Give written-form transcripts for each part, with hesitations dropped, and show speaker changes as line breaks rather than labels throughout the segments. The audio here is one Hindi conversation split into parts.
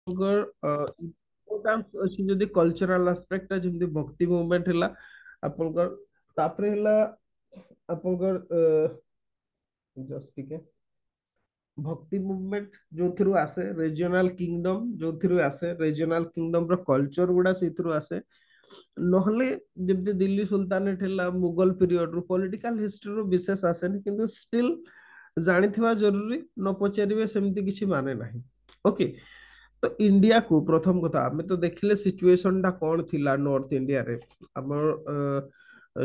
ଇମ୍ପୋର୍ଟାନ୍ସ ଅଛି ଯଦି କଲଚରାଲ ଆସ୍ପେକ୍ଟ ଯେମିତି ଭକ୍ତି ମୁଭମେଣ୍ଟ ହେଲା ଆପଣଙ୍କର ତାପରେ ହେଲା ଆପଣଙ୍କର ଜଷ୍ଟ ଟିକେ ଭକ୍ତି ମୁଭମେଣ୍ଟ ଯୋଉଥିରୁ ଆସେ ରିଜିଓନାଲ କିଙ୍ଗଡମ ଯୋଉଥିରୁ ଆସେ ରିଜିଓନାଲ କିଙ୍ଗଡମ ର କଲଚର ଗୁଡା ସେଇଥିରୁ ଆସେ ନହେଲେ ଯେମିତି ଦିଲ୍ଲୀ ସୁଲତାନେଟ ହେଲା ମୁଗଲ ପିରିୟଡ ରୁ ପଲିଟିକାଲ ହିଷ୍ଟ୍ରିରୁ ବିଶେଷ ଆସେନି କିନ୍ତୁ ଷ୍ଟିଲ୍ ଜାଣିଥିବା ଜରୁରୀ ନ ପଚାରିବେ ସେମିତି କିଛି ମାନେ ନାହିଁ ଓକେ ତ ଇଣ୍ଡିଆକୁ ପ୍ରଥମ କଥା ଆମେ ତ ଦେଖିଲେ ସିଚୁଏସନ ଟା କଣ ଥିଲା ନର୍ଥ ଇଣ୍ଡିଆରେ ଆମର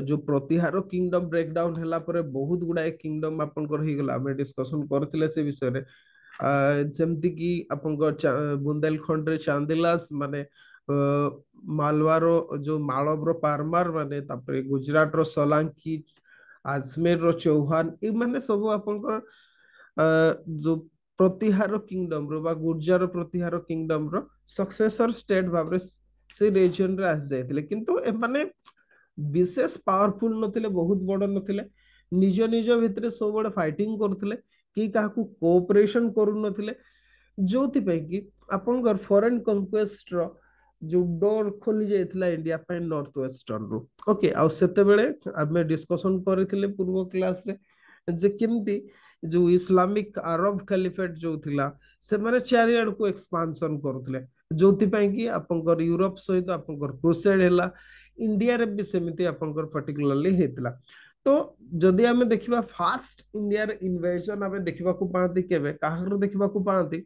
ଯୋଉ ପ୍ରତିହାର କିଙ୍ଗଡମ ବ୍ରେକଡାଉନ ହେଲା ପରେ ବହୁତ ଗୁଡାଏ କିଙ୍ଗଡମ ଆପଣଙ୍କର ହେଇଗଲା ଆମେ ଡିସ୍କସନ କରିଥିଲେ ସେ ବିଷୟରେ ଯେମିତି କି ଆପଣଙ୍କ ବୁନ୍ଦେଲଖଣ୍ଡରେ ଚାନ୍ଦିଲାସ ମାନେ ଅ, ମାଲୱାର ଯୋଉ ମାଳବର ପାରମାର ମାନେ ତାପରେ ଗୁଜରାଟର ସୋଲାଙ୍କି ଆଜମେରର ଚୌହାନ ଏମାନେ ସବୁ ଆପଣଙ୍କର ଯୋଉ ପ୍ରତିହାର କିଙ୍ଗଡମ ର ବା ଗୁର୍ଜାର ପ୍ରତିହାର କିଙ୍ଗଡମ ର ସକ୍ସେସର ଷ୍ଟେଟ ଭାବରେ ସେ ରିଜନରେ ଆସି ଯାଇଥିଲେ କିନ୍ତୁ ଏମାନେ ବିଶେଷ ପାୱାରଫୁଲ ନଥିଲେ ବହୁତ ବଡ ନଥିଲେ ନିଜ ନିଜ ଭିତରେ ସବୁବେଳେ ଫାଇଟିଂ କରୁଥିଲେ କି କାହାକୁ କୋଅପରେସନ କରୁନଥିଲେ ଯୋଉଥିପାଇଁ କି ଆପଣଙ୍କର ଫରେନ କନକ୍ୱେଷ୍ଟ ର ଯୋଉ ଡୋର ଖୋଲି ଯାଇଥିଲା ଇଣ୍ଡିଆ ପାଇଁ ନର୍ଥ ୱେଷ୍ଟର୍ଣ୍ଣ ରୁ ଓକେ ଆଉ ସେତେବେଳେ ଆମେ ଡିସ୍କସନ କରିଥିଲେ ପୂର୍ବ କ୍ଲାସରେ ଯେ କେମିତି ଯୋଉ ଇସଲାମିକ ଆରବ କାଲିଫେଟ ଯୋଉ ଥିଲା ସେମାନେ ଚାରିଆଡକୁ ଏକ୍ସପାନସନ କରୁଥିଲେ ଯୋଉଥିପାଇଁ କି ଆପଣଙ୍କର ୟୁରୋପ ସହିତ ଆପଣଙ୍କର କ୍ରୁସେଡ ହେଲା ଇଣ୍ଡିଆରେ ବି ସେମିତି ଆପଣଙ୍କର ପର୍ଟିକୁଲାରଲି ହେଇଥିଲା ତ ଯଦି ଆମେ ଦେଖିବା ଫାଷ୍ଟ ଇଣ୍ଡିଆର ଇନଭେଜନ ଆମେ ଦେଖିବାକୁ ପାଆନ୍ତି କେବେ କାହାର ଦେଖିବାକୁ ପାଆନ୍ତି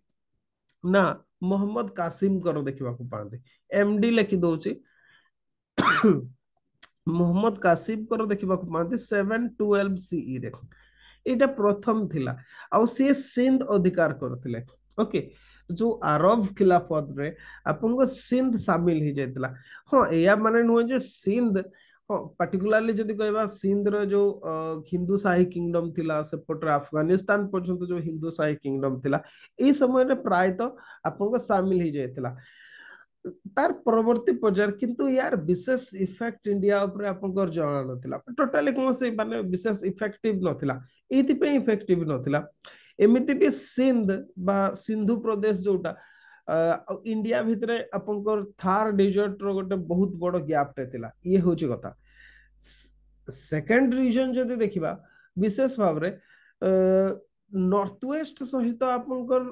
ନା ମୋହମ୍ମଦ କାସିମଙ୍କର ଦେଖିବାକୁ ପାଆନ୍ତି ଏମଡି ଲେଖି ଦଉଛି ମୋହମ୍ମଦ କାସିମଙ୍କର ଦେଖିବାକୁ ପାଆନ୍ତି 712 ସିଇ ରେ ଏଇଟା ପ୍ରଥମ ଥିଲା ଆଉ ସିଏ ସିନ୍ଧ ଅଧିକାର କରୁଥିଲେ ଓକେ ଯୋଉ ଆରବ ଖିଲାଫତରେ ଆପଣଙ୍କ ସିନ୍ଧ ସାମିଲ ହେଇଯାଇଥିଲା ହଁ ଏଇଆ ମାନେ ନୁହେଁ ଯେ ସିନ୍ଧ ହଁ ପାର୍ଟିକୁଲାରଲି ଯଦି କହିବା ସିନ୍ଧର ଯୋଉ ହିନ୍ଦୁ ସାହି କିଙ୍ଗଡମ ଥିଲା ସେପଟରେ ଆଫଗାନିସ୍ତାନ ପର୍ଯ୍ୟନ୍ତ ଯୋଉ ହିନ୍ଦୁ ସାହି କିଙ୍ଗଡମ ଥିଲା ଏଇ ସମୟରେ ପ୍ରାୟତଃ ଆପଣଙ୍କ ସାମିଲ ହେଇଯାଇଥିଲା ତାର ପରବର୍ତ୍ତୀ ପର୍ଯ୍ୟାୟରେ କିନ୍ତୁ ୟାର ବିଶେଷ ଇଫେକ୍ଟ ଇଣ୍ଡିଆ ଉପରେ ଆପଣଙ୍କର ଜଣା ନଥିଲା ଟୋଟାଲି କୌଣସି ମାନେ ବିଶେଷ ଇଫେକ୍ଟିଭ ନଥିଲା ଏଇଥିପାଇଁ ଇଫେକ୍ଟିଭ ନଥିଲା ଏମିତି ବି ସିନ୍ଧ ବା ସିନ୍ଧୁ ପ୍ରଦେଶ ଯୋଉଟା ଆଉ ଇଣ୍ଡିଆ ଭିତରେ ଆପଣଙ୍କର ଥାର ଡେଜର୍ଟ ର ଗୋଟେ ବହୁତ ବଡ ଗ୍ୟାପଟେ ଥିଲା ଇଏ ହଉଛି କଥା ସେକେଣ୍ଡ ରିଜନ ଯଦି ଦେଖିବା ବିଶେଷ ଭାବରେ ନର୍ଥ ୱେଷ୍ଟ ସହିତ ଆପଣଙ୍କର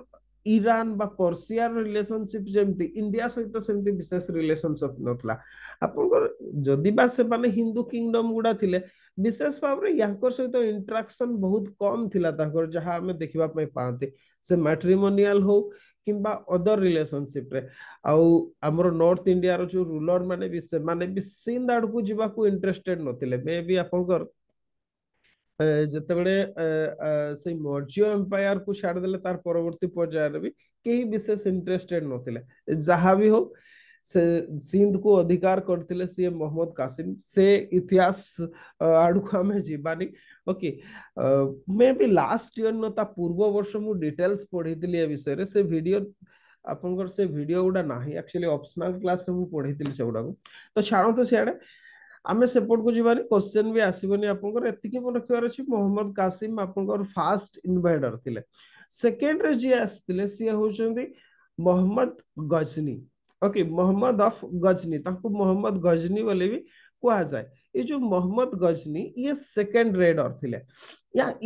ଇରାନ ବା ପର୍ସିଆର ରିଲେସନସିପ ଯେମିତି ଇଣ୍ଡିଆ ସହିତ ସେମିତି ବିଶେଷ ରିଲେସନସିପ ନଥିଲା ଆପଣଙ୍କର ଯଦି ବା ସେମାନେ ହିନ୍ଦୁ କିଙ୍ଗଡମ ଗୁଡା ଥିଲେ ବିଶେଷ ଭାବରେ ୟାଙ୍କର ସହିତ ଇଣ୍ଟରାକ୍ସନ ବହୁତ କମ ଥିଲା ତାଙ୍କର ଯାହା ଆମେ ଦେଖିବା ପାଇଁ ପାଆନ୍ତି ସେ ମ୍ୟାଟ୍ରିମୋନିଆଲ ହଉ କିମ୍ବା ଅଦର ରିଲେସନସିପ ରେ ଆଉ ଆମର ନର୍ଥ ଇଣ୍ଡିଆର ଯୋଉ ରୁଲର ମାନେ ବି ସେମାନେ ବି ସିନ୍ଧ ଆଡକୁ ଯିବାକୁ ଇଣ୍ଟରେଷ୍ଟେଡ ନଥିଲେ ମେ ବି ଆପଣଙ୍କର ଯେତେବେଳେ ସେଇ ମୌର୍ଯ୍ୟ ଏମ୍ପାୟାର କୁ ଛାଡିଦେଲେ ତାର ପରବର୍ତ୍ତୀ ପର୍ଯ୍ୟାୟରେ ବି କେହି ବିଶେଷ ଇଣ୍ଟରେଷ୍ଟେଡ ନଥିଲେ ଯାହା ବି ହଉ ସେ ସିନ୍ଧ କୁ ଅଧିକାର କରିଥିଲେ ସିଏ ମୋହମ୍ମଦ କାସିମ ସେ ଇତିହାସ ଆଡକୁ ଆମେ ଯିବାନି ଓକେ ମେ ବି ଲାଷ୍ଟ ଇୟର ନ ତା ପୂର୍ବ ବର୍ଷ ମୁଁ ଡିଟେଲ୍ସ ପଢିଥିଲି ଏ ବିଷୟରେ ସେ ଭିଡିଓ ଆପଣଙ୍କର ସେ ଭିଡିଓ ଗୁଡା ନାହିଁ ଆକ୍ଚୁଆଲି ଅପସନାଲ କ୍ଲାସରେ ମୁଁ ପଢିଥିଲି ସେଗୁଡାକୁ ତ ଛାଡ଼ନ୍ତୁ ସିଆଡେ ଆମେ ସେପଟକୁ ଯିବାନି କ୍ୱେଶ୍ଚନ ବି ଆସିବନି ଆପଣଙ୍କର ଏତିକି ମନେ ରଖିବାର ଅଛି ମୋହମ୍ମଦ କାସିମ ଆପଣଙ୍କର ଫାଷ୍ଟ ଇନଭାଇଡର ଥିଲେ ସେକେଣ୍ଡରେ ଯିଏ ଆସିଥିଲେ ସିଏ ହଉଛନ୍ତି ମୋହମ୍ମଦ ଗଜନୀ ଓକେ ମୋହମ୍ମଦ ଅଫ ଗଜନୀ ତାଙ୍କୁ ମୋହମ୍ମଦ ଗଜନୀ ବୋଲି ବି କୁହାଯାଏ ଏ ଯୋଉ ମୋହମ୍ମଦ ଗଜନୀ ଇଏ ସେକେଣ୍ଡ ରେଡର ଥିଲେ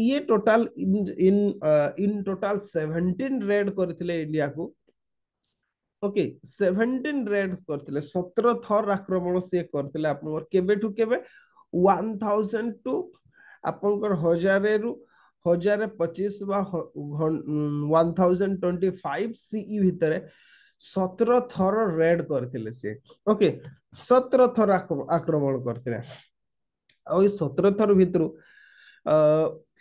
ଇଏ ଟୋଟାଲ ଇନ ଟୋଟାଲ 17 ରେଡ କରିଥିଲେ ଇଣ୍ଡିଆକୁ ଓକେ 17 ରେଡ୍ କରିଥିଲେ 17 ଥର ଆକ୍ରମଣ ସିଏ କରିଥିଲେ ଆପଣଙ୍କର କେବେଠୁ କେବେ 1000 ଟୁ ଆପଣଙ୍କର ହଜାରେରୁ 1025 ବା 1025 ସିଇ ଭିତରେ 17 ଥର ରେଡ୍ କରିଥିଲେ ସିଏ ଓକେ 17 ଥର ଆକ୍ରମଣ କରିଥିଲେ ଆଉ ଏଇ 17 ଥର ଭିତରୁ ଅ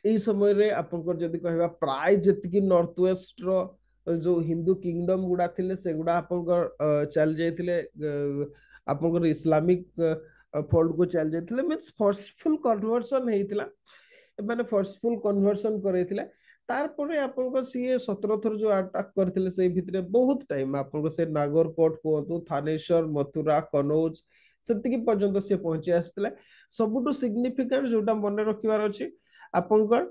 ଏଇ ସମୟରେ ଆପଣଙ୍କର ଯଦି କହିବା ପ୍ରାୟ ଯେତିକି ନର୍ଥ ୱେଷ୍ଟ ର ଯୋଉ ହିନ୍ଦୁ କିଙ୍ଗଡମ ଗୁଡା ଥିଲେ ସେଗୁଡା ଆପଣଙ୍କର ଚାଲି ଯାଇଥିଲେ ଆପଣଙ୍କର ଇସଲାମିକ ଫୋଲ୍ଡ କୁ ଚାଲି ଯାଇଥିଲେ ମିନ୍ସ ଫୋର୍ସଫୁଲ କନଭର୍ସନ ହେଇଥିଲା ମାନେ ଫୋର୍ସଫୁଲ କନଭର୍ସନ କରେଇଥିଲେ ତାରପରେ ଆପଣଙ୍କ ସିଏ 17 ଥର ଯୋଉ ଆଟାକ୍ କରିଥିଲେ ସେଇ ଭିତରେ ବହୁତ ଟାଇମ ଆପଣଙ୍କ ସେ ନାଗରକୋଟ କୁହନ୍ତୁ ଥାନେଶ୍ୱର ମଥୁରା କନୌଜ ସେତିକି ପର୍ଯ୍ୟନ୍ତ ସିଏ ପହଞ୍ଚି ଆସିଥିଲେ ସବୁଠୁ ସିଗ୍ନିଫିକାଣ୍ଟ ଯୋଉଟା ମନେ ରଖିବାର ଅଛି ଆପଣଙ୍କର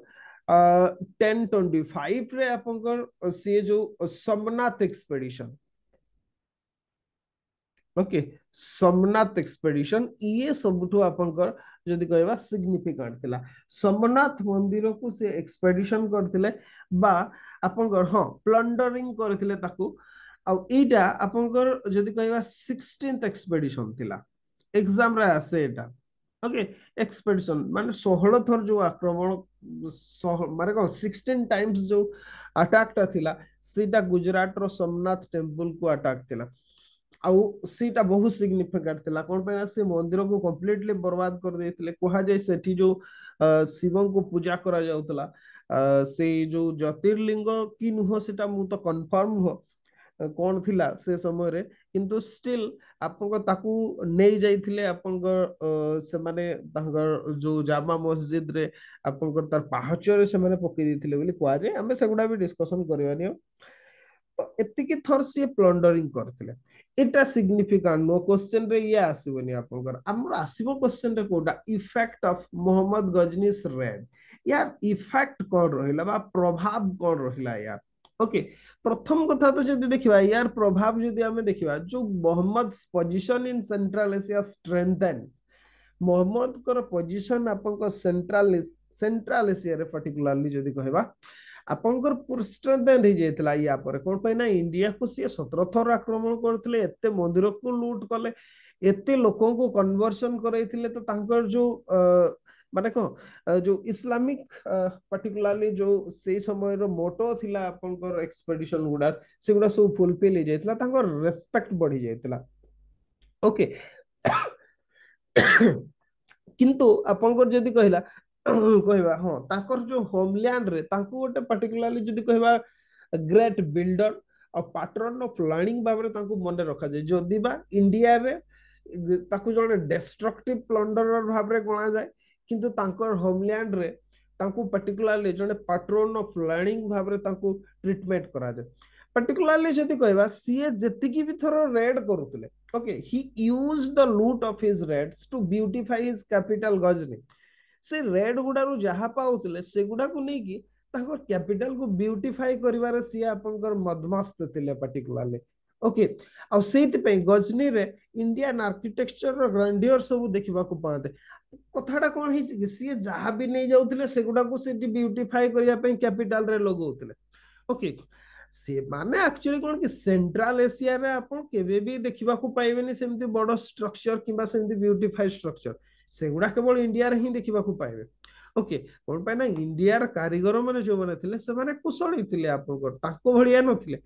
1025 ରେ ଆପଣଙ୍କର ସିଏ ଯୋଉ ସମନାଥ ଏକ୍ସପେଡିସନ ओके सोमनाथ एक्सपेडिशन ये सबुठु आपनकर जदि कहबा सिग्निफिकेंट थिला सोमनाथ मंदिर को से एक्सपेडिशन करथिले बा आपनकर हाँ प्लंडरिंग करथिले ताकू आ एटा आपनकर जदि कहबा 16th एक्सपेडिशन थिला एग्जाम रे आसे एटा ओके एक्सपेडिशन माने 16 थर जो आक्रमण माने कौन 16 टाइम्स जो अटैक टा थिला सीटा गुजरात रो सोमनाथ टेम्पल को अटैक थिला ଆଉ ସେଇଟା ବହୁତ ସିଗ୍ନିଫିକାଣ୍ଟ ଥିଲା କଣ ପାଇଁ ନା ସେ ମନ୍ଦିରକୁ କମ୍ପ୍ଲିଟଲି ବର୍ବାଦ କରିଦେଇଥିଲେ କୁହାଯାଏ ସେଠି ଯୋଉ ଶିବଙ୍କୁ ପୂଜା କରାଯାଉଥିଲା ସେଇ ଯୋଉ ଜ୍ୟୋତିର୍ଲିଙ୍ଗ କି ନୁହଁ ସେଟା ମୁଁ ତ କନଫର୍ମ ନୁହଁ କଣ ଥିଲା ସେ ସମୟରେ କିନ୍ତୁ ଷ୍ଟିଲ୍ ଆପଣଙ୍କ ତାକୁ ନେଇ ଯାଇଥିଲେ ଆପଣଙ୍କ ସେମାନେ ତାଙ୍କର ଯୋଉ ଜାମା ମସଜିଦରେ ଆପଣଙ୍କର ତାର ପାହାଚରେ ସେମାନେ ପକେଇ ଦେଇଥିଲେ ବୋଲି କୁହାଯାଏ ଆମେ ସେଗୁଡା ବି ଡିସ୍କସନ କରିବାନି ଆଉ ତ ଏତିକି ଥର ସିଏ ପ୍ଲଣ୍ଡରିଂ କରିଥିଲେ ଏଟା ସିଗ୍ନିଫିକାଣ୍ଟ ନୁହଁ କ୍ୱେଶ୍ଚନ ରେ ଇଏ ଆସିବନି ଆପଣଙ୍କର ଆମର ଆସିବ କ୍ୱେଶ୍ଚନ ରେ କୋଉଟା ଇଫେକ୍ଟ ଅଫ ମୋହମ୍ମଦ ଗଜନିସ୍ ରେଡ୍ ୟାର ଇଫେକ୍ଟ କଣ ରହିଲା ବା ପ୍ରଭାବ କଣ ରହିଲା ୟାର ଓକେ ପ୍ରଥମ କଥା ତ ଯଦି ଦେଖିବା ୟାର ପ୍ରଭାବ ଯଦି ଆମେ ଦେଖିବା ଯୋଉ ମୋହମ୍ମଦ ପୋଜିସନ ଇନ ସେଣ୍ଟ୍ରାଲ ଏସିଆ ଷ୍ଟ୍ରେନ୍ଥେନ୍ ମୋହମ୍ମଦଙ୍କର ପୋଜିସନ ଆପଣଙ୍କ ସେଣ୍ଟ୍ରାଲ ଏସିଆରେ ପର୍ଟିକୁଲାରଲି ଯଦି କହିବା ଆପଣଙ୍କର ଷ୍ଟ୍ରେନ୍ଥେନ୍ ହେଇଯାଇଥିଲା ୟା ପରେ କଣ ପାଇଁ ନା ଇଣ୍ଡିଆକୁ ସିଏ 17 ଥର ଆକ୍ରମଣ କରିଥିଲେ ଏତେ ମନ୍ଦିରକୁ ଲୁଟ କଲେ ଏତେ ଲୋକଙ୍କୁ କନଭର୍ସନ କରାଇଥିଲେ ତ ତାଙ୍କର ଯୋଉ ମାନେ କଣ ଯୋଉ ଇସଲାମିକ ପର୍ଟିକୁଲାରଲି ଯୋଉ ସେଇ ସମୟର ମୋଟୋ ଥିଲା ଆପଣଙ୍କର ଏକ୍ସପେଡିସନ ଗୁଡା ସେଗୁଡା ସବୁ ଫୁଲଫିଲ ହେଇଯାଇଥିଲା ତାଙ୍କର ରେସପେକ୍ଟ ବଢି ଯାଇଥିଲା ଓକେ କିନ୍ତୁ ଆପଣଙ୍କର ଯଦି କହିଲା କହିବା ହଁ ତାଙ୍କର ଯୋଉ ହୋମଲ୍ୟାଣ୍ଡ ରେ ତାଙ୍କୁ ଗୋଟେ ପର୍ଟିକୁଲାରଲି ଯଦି କହିବା ଗ୍ରେଟ୍ ବିଲ୍ଡର ଆଉ ପାଟ୍ରନ ଅଫ ଲର୍ଣ୍ଣିଂ ଭାବରେ ତାଙ୍କୁ ମନେ ରଖାଯାଏ ଯଦି ବା ଇଣ୍ଡିଆରେ ତାକୁ ଜଣେ ଡେଷ୍ଟ୍ରକ୍ଟିଭ ପ୍ଲଣ୍ଡରର ଭାବରେ ଗଣାଯାଏ କିନ୍ତୁ ତାଙ୍କର ହୋମଲ୍ୟାଣ୍ଡ ରେ ତାଙ୍କୁ ପର୍ଟିକୁଲାରଲି ଜଣେ ପାଟ୍ରୋନ ଅଫ ଲର୍ଣ୍ଣିଂ ଭାବରେ ତାଙ୍କୁ ଟ୍ରିଟମେଣ୍ଟ କରାଯାଏ ପର୍ଟିକୁଲାରଲି ଯଦି କହିବା ସିଏ ଯେତିକି ବି ଥର ରେଡ୍ କରୁଥିଲେ okay Hi used the loot of his raids to beautify his capital Ghazni ସେ ରେଡ୍ ଗୁଡାରୁ ଯାହା ପାଉଥିଲେ ସେଗୁଡାକୁ ନେଇକି ତାଙ୍କ କ୍ୟାପିଟାଲକୁ ବ୍ୟୁଟିଫାଇ କରିବାରେ ସିଏ ଆପଣଙ୍କର ମଦମସ୍ତ ଥିଲେ ପର୍ଟିକୁଲାରଲି ଓକେ ଆଉ ସେଇଥିପାଇଁ ଗଜନୀରେ ଇଣ୍ଡିଆନ ଆର୍କିଟେକ୍ଚରର ଗ୍ରାଣ୍ଡିଅର ସବୁ ଦେଖିବାକୁ ପାଆନ୍ତେ କଥାଟା କଣ ହେଇଛି କି ସିଏ ଯାହା ବି ନେଇ ଯାଉଥିଲେ ସେଗୁଡାକୁ ସେଠି ବ୍ୟୁଟିଫାଇ କରିବା ପାଇଁ କ୍ୟାପିଟାଲରେ ଲଗଉଥିଲେ ଓକେ ସେମାନେ ଆକ୍ଚୁଆଲି କଣ କି ସେଣ୍ଟ୍ରାଲ ଏସିଆରେ ଆପଣ କେବେ ବି ଦେଖିବାକୁ ପାଇବେନି ସେମିତି ବଡ ଷ୍ଟ୍ରକ୍ଚର କିମ୍ବା ସେମିତି ବ୍ୟୁଟିଫାଇଡ ଷ୍ଟ୍ରକ୍ଚର ସେଗୁଡା କେବଳ ଇଣ୍ଡିଆରେ ହିଁ ଦେଖିବାକୁ ପାଇବେ ଓକେ କଣ ପାଇଁ ନା ଇଣ୍ଡିଆର କାରିଗର ମାନେ ଯୋଉମାନେ ଥିଲେ ସେମାନେ କୁଶଳୀ ଥିଲେ ଆପଣଙ୍କର ତାଙ୍କ ଭଳିଆ ନଥିଲେ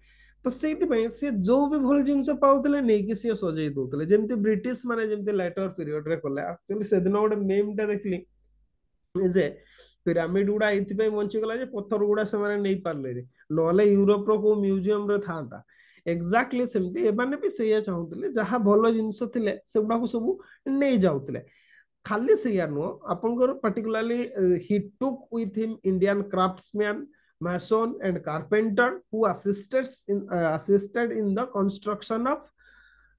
ତ ସେଇଥିପାଇଁ ସିଏ ଯୋଉ ବି ଭଲ ଜିନିଷ ପାଉଥିଲେ ନେଇକି ସିଏ ସଜେଇ ଦଉଥିଲେ ଯେମିତି ବ୍ରିଟିଶ ମାନେ ଯେମିତି ଲାଇଟର ପିରିୟଡରେ କଲେ ଆକ୍ଚୁଆଲି ସେଦିନ ଗୋଟେ ମିମ୍ ଟା ଦେଖିଲି ଯେ ପିରାମିଡ ଗୁଡା ଏଇଥିପାଇଁ ବଞ୍ଚିଗଲା ଯେ ପଥର ଗୁଡା ସେମାନେ ନେଇ ପାରିଲେନି ନହେଲେ ୟୁରୋପର କୋଉ ମ୍ୟୁଜିୟମ ରେ ଥାନ୍ତା ଏକ୍ଜାକ୍ଟଲି ସେମିତି ଏମାନେ ବି ସେଇଆ ଚାହୁଁଥିଲେ ଯାହା ଭଲ ଜିନିଷ ଥିଲେ ସେଗୁଡାକୁ ସବୁ ନେଇ ଯାଉଥିଲେ ଖାଲି ସେଇଆ ନୁହଁ ଆପଣଙ୍କର particularly he took with him Indian craftsmen mason and carpenter who assisted in the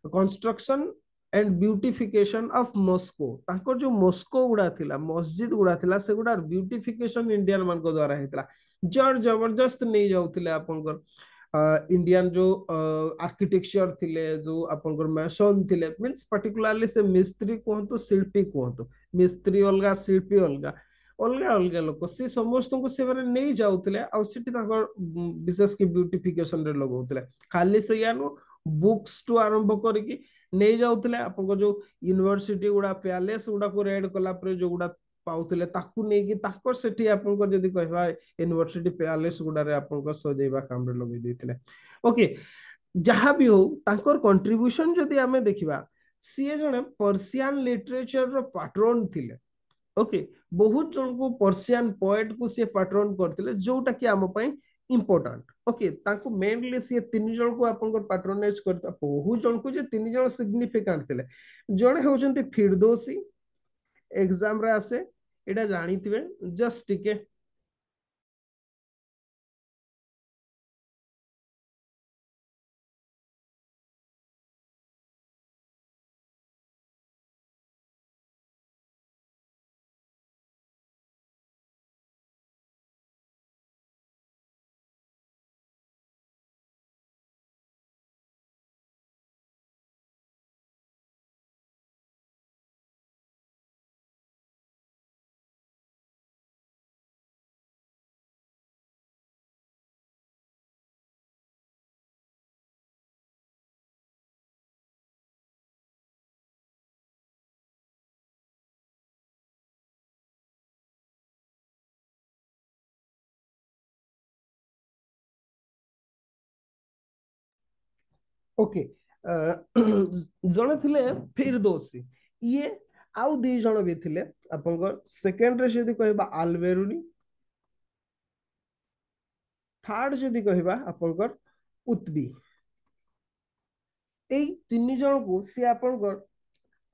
construction and beautification of Moscow ତାଙ୍କର ଯୋଉ ମସ୍କୋ ଗୁଡା ଥିଲା ମସଜିଦ ଗୁଡା ଥିଲା ସେଗୁଡା ବ୍ୟୁଟିଫିକେସନ ଇଣ୍ଡିଆନ ମାନଙ୍କ ଦ୍ଵାରା ହେଇଥିଲା ଜୋର ଜବରଦସ୍ତ ନେଇ ଯାଉଥିଲେ ଆପଣଙ୍କର ଇଣ୍ଡିଆନ ଯୋଉ ଆର୍କିଟେକ୍ଚର ଥିଲେ ଯୋଉ ଆପଣଙ୍କର ମେସନ ଥିଲେ ମିନ୍ସ ପର୍ଟିକୁଲାରଲି ସେ ମିସ୍ତ୍ରୀ କୁହନ୍ତୁ ଶିଳ୍ପୀ କୁହନ୍ତୁ ମିସ୍ତ୍ରୀ ଅଲଗା ଶିଳ୍ପୀ ଅଲଗା ଅଲଗା ଅଲଗା ଲୋକ ସେ ସମସ୍ତଙ୍କୁ ସେମାନେ ନେଇ ଯାଉଥିଲେ ଆଉ ସେଠି ତାଙ୍କର ବିଶେଷ କି ବ୍ୟୁଟିଫିକେସନ ରେ ଲଗାଉଥିଲେ ଖାଲି ସେଇଆ ନୁହଁ ବୁକ୍ସ ଟୁ ଆରମ୍ଭ କରିକି ନେଇ ଯାଉଥିଲେ ଆପଣଙ୍କ ଯୋଉ ୟୁନିଭର୍ସିଟି ଗୁଡା ପ୍ୟାଲେସ ଗୁଡାକୁ ରେଡ କଲା ପରେ ଯୋଉଗୁଡା ପାଉଥିଲେ ତାକୁ ନେଇକି ତାଙ୍କର ସେଠି ଆପଣଙ୍କର ଯଦି କହିବା ୟୁନିଭର୍ସିଟି ପ୍ୟାଲେସ ଗୁଡାରେ ଆପଣଙ୍କ ସଜେଇବା କାମରେ ଲଗେଇ ଦେଇଥିଲେ ଓକେ ଯାହା ବି ହଉ ତାଙ୍କର କଣ୍ଟ୍ରିବ୍ୟୁସନ ଯଦି ଆମେ ଦେଖିବା ସିଏ ଜଣେ ପର୍ସିଆନ ଲିଟରେଚର ପାଟ୍ରୋନ ଥିଲେ ଓକେ ବହୁତ ଜଣଙ୍କୁ ପର୍ସିଆନ ପଏଟ କୁ ସିଏ ପାଟ୍ରୋନ କରିଥିଲେ ଯୋଉଟା କି ଆମ ପାଇଁ ଇମ୍ପୋର୍ଟାଣ୍ଟ ଓକେ ତାଙ୍କୁ ମେନଲି ସିଏ ତିନି ଜଣଙ୍କୁ ଆପଣଙ୍କର ପାଟ୍ରୋନାଇଜ କରିଥିଲେ ବହୁତ ଜଣଙ୍କୁ ଯେ ତିନି ଜଣ ସିଗ୍ନିଫିକାଣ୍ଟ ଥିଲେ ଜଣେ ହଉଛନ୍ତି ଫିରଦୋସି ଏକ୍ସାମ ରେ ଆସେ ଏଇଟା ଜାଣିଥିବେ ଜଷ୍ଟ ଟିକେ ओके जड़े थिले फिरदौसी ये आउ दी जण भी थिले आपनकर सेकंड रे जदी कहबा आलबेरुनी थर्ड जदी कहबा आपनकर उतबी एई तीन जण को से आपनकर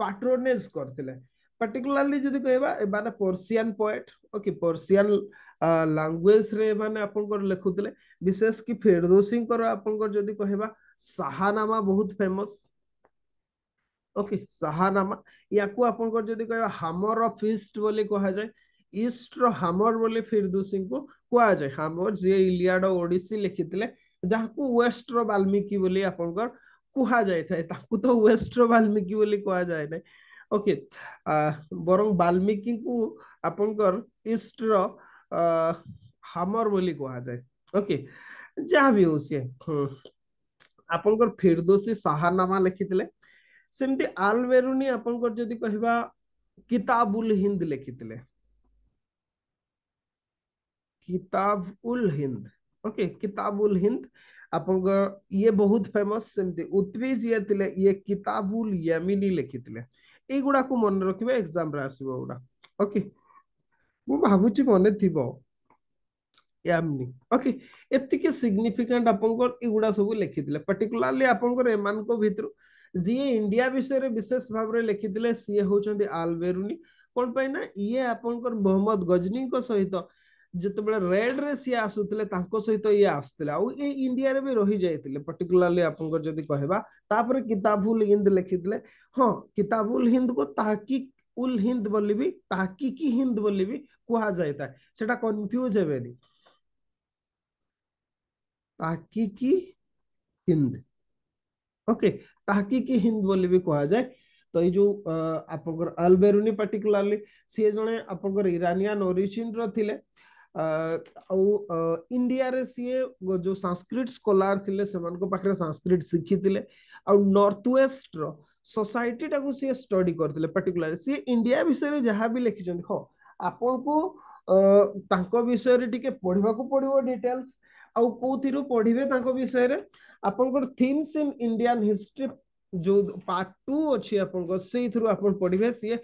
पाट्रोनेज करथिले पर्टिकुलरली जदी कहबा माने Persian poet okay Persian language रे माने आपनकर लिखुथिले विशेष की फिरदौसी कर आपनकर जदी कहबा शाहनामा बहुत फेमस ओके शाहनामा याकू आपनकर जदी कहबा हामर ऑफ ईस्ट बोली कहा जाए ईस्ट रो हामर बोली फिरदौसी को कहा जाए हामर जे इलियाड ओडिसी लिखिथिले जाहाकू वेस्ट रो वाल्मीकि बोली आपनकर कुहा जाय थाए ताकू तो वेस्ट रो वाल्मीकि बोली कहा जाए नै ओके बरं वाल्मीकि को आपनकर ईस्ट रो हामर बोली कहा जाए ओके जहाँ भी हो सी आपनकर फिरदौसी शाहनामा लिखिथिले सेमती आलबेरुनी आपनकर जदी कहबा किताबुल हिंद लिखिथिले किताब उल हिंद ओके किताब उल हिंद आपनकर ये बहुत फेमस सेमती उत्तरीज ये थिले ये किताबुल यमिनी लिखिथिले ए गुडा को मन रखिबे एग्जाम रे आसीबो गुडा ओके मु भाबुची मने थिबो यामिनी ओके एतिके सिग्निफिकेंट आपनकर एगुडा सब लिखिथिले पर्टिकुलरली आपनकर एमान को भितर जी इंडिया विषय रे विशेष भाव रे लिखिथिले सी होचंदी आलबेरुनी कोन पय ना ये आपनकर मोहम्मद गजनी को सहित जेतेबेले रेड रे सी आसुथिले तांको सहित ये आसुथिले आ ए इंडिया रे भी रही जायतिले पर्टिकुलरली आपनकर जदी कहबा तापर किताबुल हिंद लिखिथिले हां किताबुल हिंद को ताहकीक उल हिंद बोली भी ताहकीकी हिंद बोली भी कुहा जायता सेटा कंफ्यूज हेबेनी ताहकीकी हिंद ओके ताहकीकी हिंद बोली भी कहा जाए तो ये जो आपनकर अल पर्टिकुलरली सी जने आपनकर इरानियन ओरिजिन रो थिले इंडिया रे सी जो संस्कृत स्कॉलर थिले सेमान को पाखरे संस्कृत शिखी थिले और नॉर्थ वेस्ट रो सोसाइटी टाको सी स्टडी करथिले पर्टिकुलरली सी इंडिया विषय रे जहां भी लिखि जंदी हो आपन को तांको विषय रे टिके पढिबा को पडिबो डिटेल्स आउ कोथिरु पढिबे तांको विषय रे आपनकर थीम्स इन इंडियन हिस्ट्री जो पार्ट 2 अछि आपनकर सेई थ्रू आपन पढिबे सी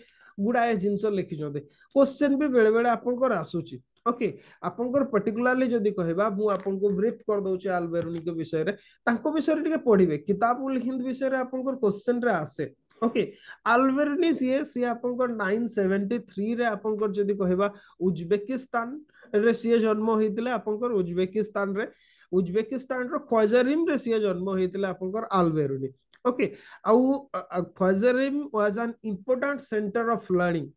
गुडाए जिंस लिखि जंदे क्वेश्चन भी बेले बेले आपनकर आसुची ओके आपनकर पर्टिकुलरली जदी कहबा मु आपनको ब्रीफ कर दउची आलबेरुनी के विषय रे तांको विषय रे टिके पढिबे किताब उल हिंद विषय रे आपनकर क्वेश्चन रे आसे ओके आलबेरुनी सी आपनकर 973 रे आपनकर जदी कहबा उज्बेकिस्तान रे सी जन्म होइतिले आपनकर उज्बेकिस्तान रे उज्बेकिस्तान रो ख्वाजरिम रे सी जन्म होइतिले आपनकर आलबेरुनी ओके आउ Khwarizm was an important centre of learning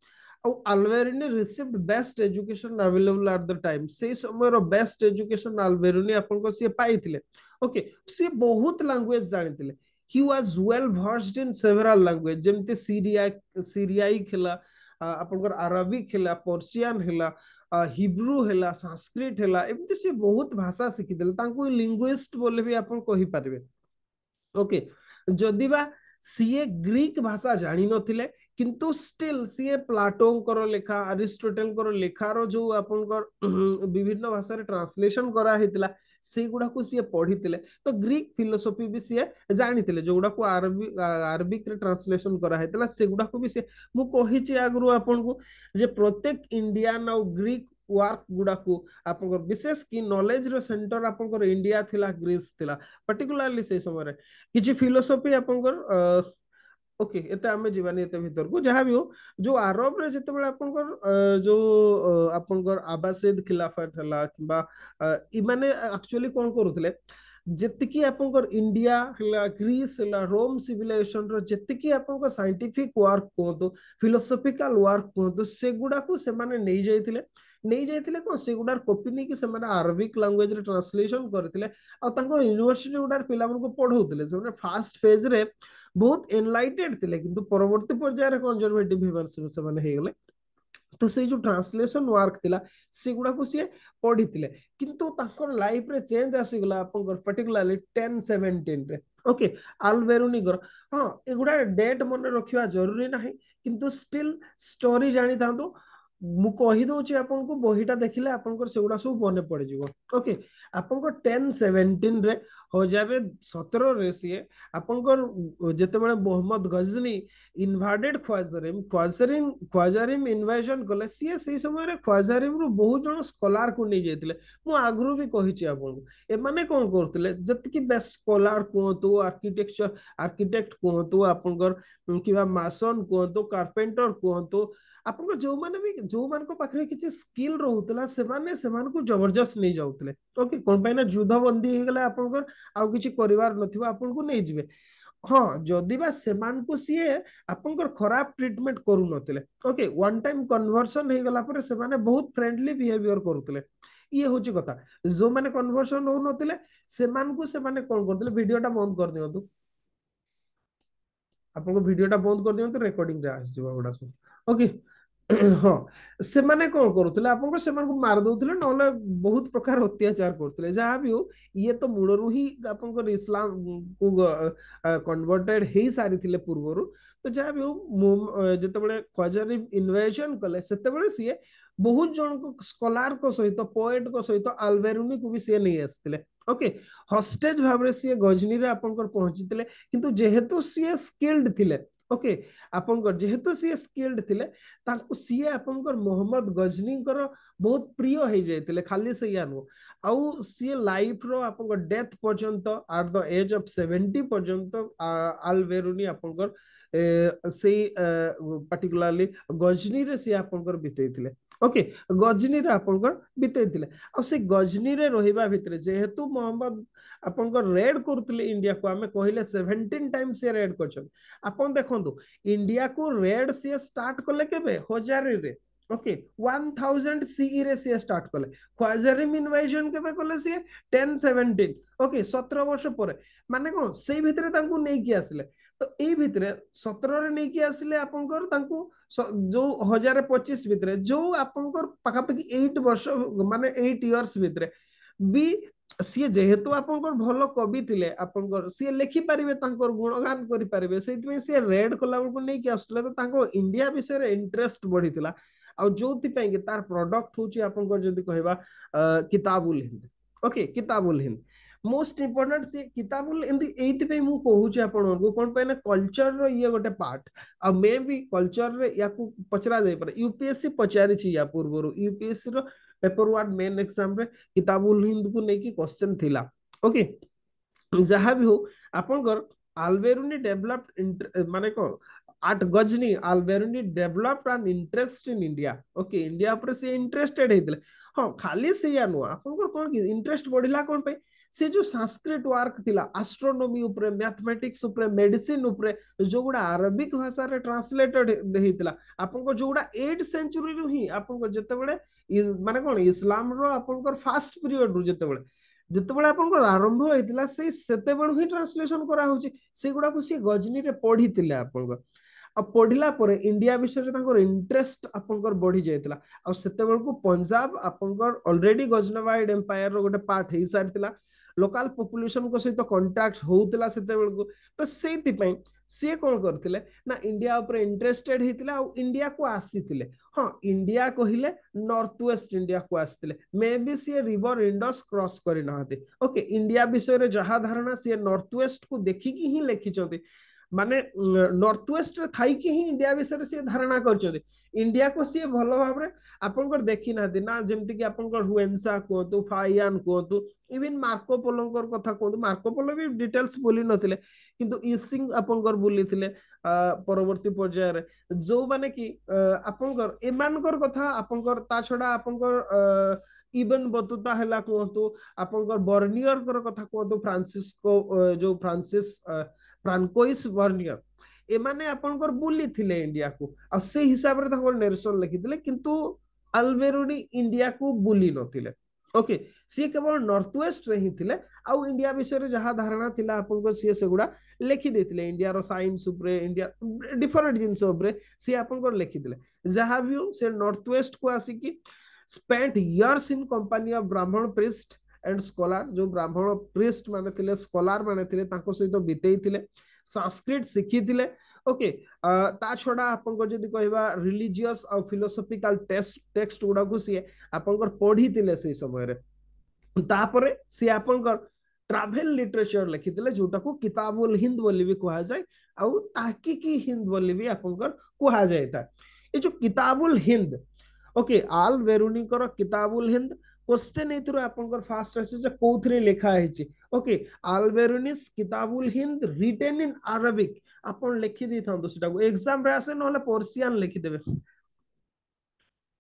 आउ Alberuni received best education available at the time से समय रो बेस्ट एजुकेशन आलबेरुनी आपनको सी पाइथिले ओके सी बहुत लैंग्वेज जानिथिले he was well versed in several language जेमते सीरियाई खेला आपनकर अरबिक खेला पर्शियन हेला हिब्रू हेला संस्कृत हेला एमती से बहुत भाषा शिखि देले तांको लिंग्विस्ट बोले भी आपन कहि पारिबे ओके जदि बा सीए ग्रीक भाषा जानि नथिले किंतु स्टिल सीए प्लाटोंकर लेखा अरिस्टोटेल कर लेखार जो आपनकर विभिन्न भाषा रे ट्रांसलेशन करा हेतिला से गुडा को सीए पढितिले तो ग्रीक फिलोसॉफी भी सीए जानितिले जो गुडा को अरबिक रे ट्रांसलेशन करा हेतिला से गुडा को भी सीए मु कहिछि आगरु आपन को जे प्रत्येक इंडियन और ग्रीक वर्क गुडा को आपनकर विशेष की नॉलेज रो सेंटर आपनकर इंडिया थिला ग्रीस थिला पर्टिकुलरली से समय रे किछि फिलोसॉफी आपनकर ओके एते हमें जीवानी एते भीतर को जहां भी हो जो अरब रे जते बेले आपनकर जो आपनकर आबासिद खिलाफत हला किबा इ माने एक्चुअली कोन करूथले जेतिकी आपनकर इंडिया हला ग्रीस हला रोम सिविलाइजेशन रो जेतिकी आपनकर साइंटिफिक वर्क कोतो फिलोसॉफिकल वर्क कोतो से गुडा को से माने नै जायतिले नहीं जाइथिले को सेगुडार कॉपी नहीं कि सेमाने अरबिक लैंग्वेज रे ट्रांसलेशन करथिले आ तांको यूनिवर्सिटी गुडार पिला मन को पढौथिले सेमाने फर्स्ट फेज रे बहुत एनलाइटेड थिले किंतु परवर्ती पर्याय रे कंजर्वेटिव भिवर्स से माने हे गेले तो से जो ट्रांसलेशन वर्क थिला सेगुडा को से पढिथिले किंतु तांकर लाइफ रे चेंज आसी गेला आपनकर पर्टिकुलरली 1017 रे ओके आलबेरुनी गर हां एगुडा डेट मन रखिवा जरूरी नाही किंतु स्टिल स्टोरी जानि थांतो मु कहि दउची आपनको बहिटा देखिले आपनको सेगुडा सब मने पड़ जिवो ओके आपनको 1017 रे 1017 रे सिए आपनको जेतेबेले मोहम्मद गजनी इनवाडेड ख्वाजारिम इन्वेजन कले सिए सेही समय रे ख्वाजारिम रु बहुत जण स्कॉलर को नै जेतिले मु आगरु भी कहिची आपनको ए माने कोन करथिले जति बेस्ट स्कॉलर कोंतु आर्किटेक्ट कोंतु आपनकर किबा मासन कोंतु कारपेंटर कोंतु आपको जो माने भी जो मान को पाखरे किछि स्किल रहउतला से जबरदस्त नहीं जाउतले ओके कोन पाइना युद्ध बंदी हो गले आपनकर आउ किछि परिवार नथिबा आपनको नहीं जिवे हाँ जदि बा सेमान को सीए आपनकर खराब ट्रीटमेंट करू नथिले ओके वन टाइम कन्वर्सन हे गला पर से माने बहुत फ्रेंडली बिहेवियर करूतले ये होची कथा जो माने कन्वर्सन हो नथिले सेमान को से माने कोन करथिले वीडियोटा बंद कर दियंतु आपको वीडियोटा बंद कर दियंतु रेकॉर्डिंग रे आस जिवा गुडा सब ओके हाँ ସେମାନେ କଣ କରୁଥିଲେ ଆପଣଙ୍କୁ ସେମାନଙ୍କୁ ମାରି ଦଉଥିଲେ ନହେଲେ ବହୁତ ପ୍ରକାର ଅତ୍ୟାଚାର କରୁଥିଲେ ଯାହା ବି ହଉ ଇଏ ତ ମୂଳରୁ ହିଁ ଆପଣଙ୍କର ଇସଲାମ କୁ କନଭର୍ଟେଡ ହେଇ ସାରିଥିଲେ ପୂର୍ବରୁ ତ ଯାହା ବି ହଉ ଯେତେବେଳେ ଖ୍ୱାଜାରିମ ଇନଭେଜନ କଲେ ସେତେବେଳେ ସିଏ ବହୁତ ଜଣଙ୍କ ସ୍କଲାରଙ୍କ ସହିତ ପୋଏଟଙ୍କ ସହିତ ଆଲବେରୁନିକୁ ବି ସିଏ ନେଇ ଆସିଥିଲେ ଓକେ ହଷ୍ଟେଜ ଭାବରେ ସିଏ ଗଜନୀରେ ଆପଣଙ୍କର ପହଞ୍ଚିଥିଲେ କିନ୍ତୁ ଯେହେତୁ ସିଏ ସ୍କିଲ୍ଡ ଥିଲେ ओके आपनकर जेहेतु सी स्किल्ड थिले तांको सीए आपनकर मोहम्मद गजनीकर बहुत प्रिय हो जाइतिले खाली से या नु आउ सी लाइफ रो आपनकर डेथ पर्यंत एट द एज ऑफ 70 पर्यंत आलबेरुनी आपनकर से पर्टिकुलरली गजनी रे सी आपनकर बितेइतिले ओके गजनी रे आपनकर बितेइतिले आ से गजनी रे रहिबा भितरे जेहेतु मोहम्मद आपनकर रेड करथिले इंडिया को हमें कहिले 17 टाइम से रेड करछन आपन देखंतु इंडिया को रेड सी स्टार्ट कले केबे हजारे रे ओके 1000 सीई रे सी स्टार्ट कले ख्वाजारिम इन्वेजन केबे कले सी 1017 ओके 17 वर्ष परे माने कोन सेई भितरे तांको नै कि आसिले तो एई भितरे 17 रे नै कि आसिले आपनकर तांको जो 1025 भितरे जो आपनकर पाखापाखि 8 वर्ष माने 8 इयर्स भितरे भी सी जेहेतु आपनकर भलो कवि थिले आपनकर सी लिखि परिबे तांकर गुणगान करि परिबे सेति सी रेड कला को नै कि आसले तो तांको इंडिया विषय रे इंटरेस्ट बढ़ितिला आ जोति पई कि तार प्रोडक्ट होची आपनकर जदी कहबा Kitabul Hind okay Kitabul Hind most important से किताबुल हिंद एति पे मु कहूची आपन को कोन पे ना कल्चर रो ये गोटे पार्ट आ मे भी कल्चर रे या को पचरा जाय पर यूपीएससी पचारि छी या पूर्वरो यूपीएससी रो पेपर 1 मेन एग्जाम रे किताबुल हिंद को नेकी क्वेश्चन थिला ओके जहां भी हो आपनकर आलबेरुनी डेवलप्ड माने को at Ghazni Al-Biruni developed an interest in India okay India पर से इंटरेस्टेड हेतिले हां खाली से या नु आपनकर कोन कि इंटरेस्ट बढ़िला कोन पे से जो संस्कृत वर्क थिला एस्ट्रोनॉमी ऊपर मैथमेटिक्स ऊपर मेडिसिन ऊपर जो गुडा अरबिक भाषा रे ट्रांसलेटेड हेतिला आपनको जो गुडा 8 सेंचुरी रु ही आपनको जते बळे माने कोन इस्लाम रो आपनकर फास्ट पीरियड रु जते बळे ଯେତେବେଳେ ଆପଣଙ୍କର ଆରମ୍ଭ ହେଇଥିଲା ସେଇ ସେତେବେଳୁ ହିଁ ଟ୍ରାନ୍ସଲେସନ କରାହଉଛି ସେଗୁଡାକୁ ସିଏ ଗଜନୀ ରେ ପଢିଥିଲେ ଆପଣଙ୍କ ଆଉ ପଢିଲା ପରେ इंडिया विषय तांकर इंटरेस्ट आपनकर बढ़ी जायतिला आ सेतेबेलको पंजाब आपनकर ऑलरेडी गजनवाइड एम्पायर रो गोटे पार्ट हेई सारतिला लोकल पॉपुलेशन को सहित कांटेक्ट होउतिला सेतेबेलको तो सेति पई से कोन करथिले ना इंडिया ऊपर इंटरेस्टेड हेतिला आ इंडिया को आसीतिले हां इंडिया कहिले नॉर्थ वेस्ट इंडिया को आसीतिले मे बी से रिवर इंडस क्रॉस करि नाहते ओके इंडिया विषय रे जहा धारणा से नॉर्थ वेस्ट को देखि की ही लेखिचोते माने नॉर्थ वेस्ट रे थाई कि ही इंडिया विषय से धारणा करछथि इंडिया को सी भलो भाबरे आपनकर देखि ना दिना जेमति कि आपनकर हुएंसा को तो फाइयान को तो इवन मार्को पोलोंकर कथा को मार्को पोलो भी डिटेल्स बोली नथिले किंतु ईसिंग आपनकर बोली थिले परवर्ती पर्याय रे जो माने कि आपनकर एमानकर कथा आपनकर ता छडा आपनकर इवन बतुता हला को आपनकर बर्नियर कर कथा को फ्रांसिस्को जो फ्रांसिस फ्रांकोइस बर्नियर एमाने आपनकर बुली थिले इंडिया को आ से हिसाब रे ताकर नेरेशन लिखिथिले किंतु अल्बेरुनी इंडिया को बुली नथिले ओके सी केवल नॉर्थ वेस्ट रे ही थिले आ इंडिया विषय रे जहा धारणा थिला आपनको सी सेगुडा लिखि देथिले इंडिया रो साइंस ऊपर इंडिया डिफरेंट जिंस ऊपर सी आपनको लिखिथिले जहा भी से नॉर्थ वेस्ट को आसी की spent years in company of Brahman priest and scholar जो ब्राह्मण प्रिस्ट माने थिले स्कॉलर माने थिले तांको सहित बितेई थिले संस्कृत शिखी थिले ओके ता छड़ा आपन जदि कहबा रिलीजियस और फिलोसॉफिकल टेक्स्ट गुडा को सी आपन पढ़ी थिले से समय रे तापरे सी आपन ट्रैवल लिटरेचर लिखिथिले जोटा को किताबुल हिंद बोली भी कहा जाए आउ ताकी की हिंद बोली भी आपन कहा जाए था ये जो किताबुल हिंद ओके आल बेरुनी कर किताबुल हिंद क्वेश्चन एथरो आपनकर फास्ट आसे जे कोथरे लिखा है छी okay Alberuni's Kitabul Hind written in Arabic आपन लिखि दी थांतो सेटा को एग्जाम रे आसे नहले पर्शियन लिखि देबे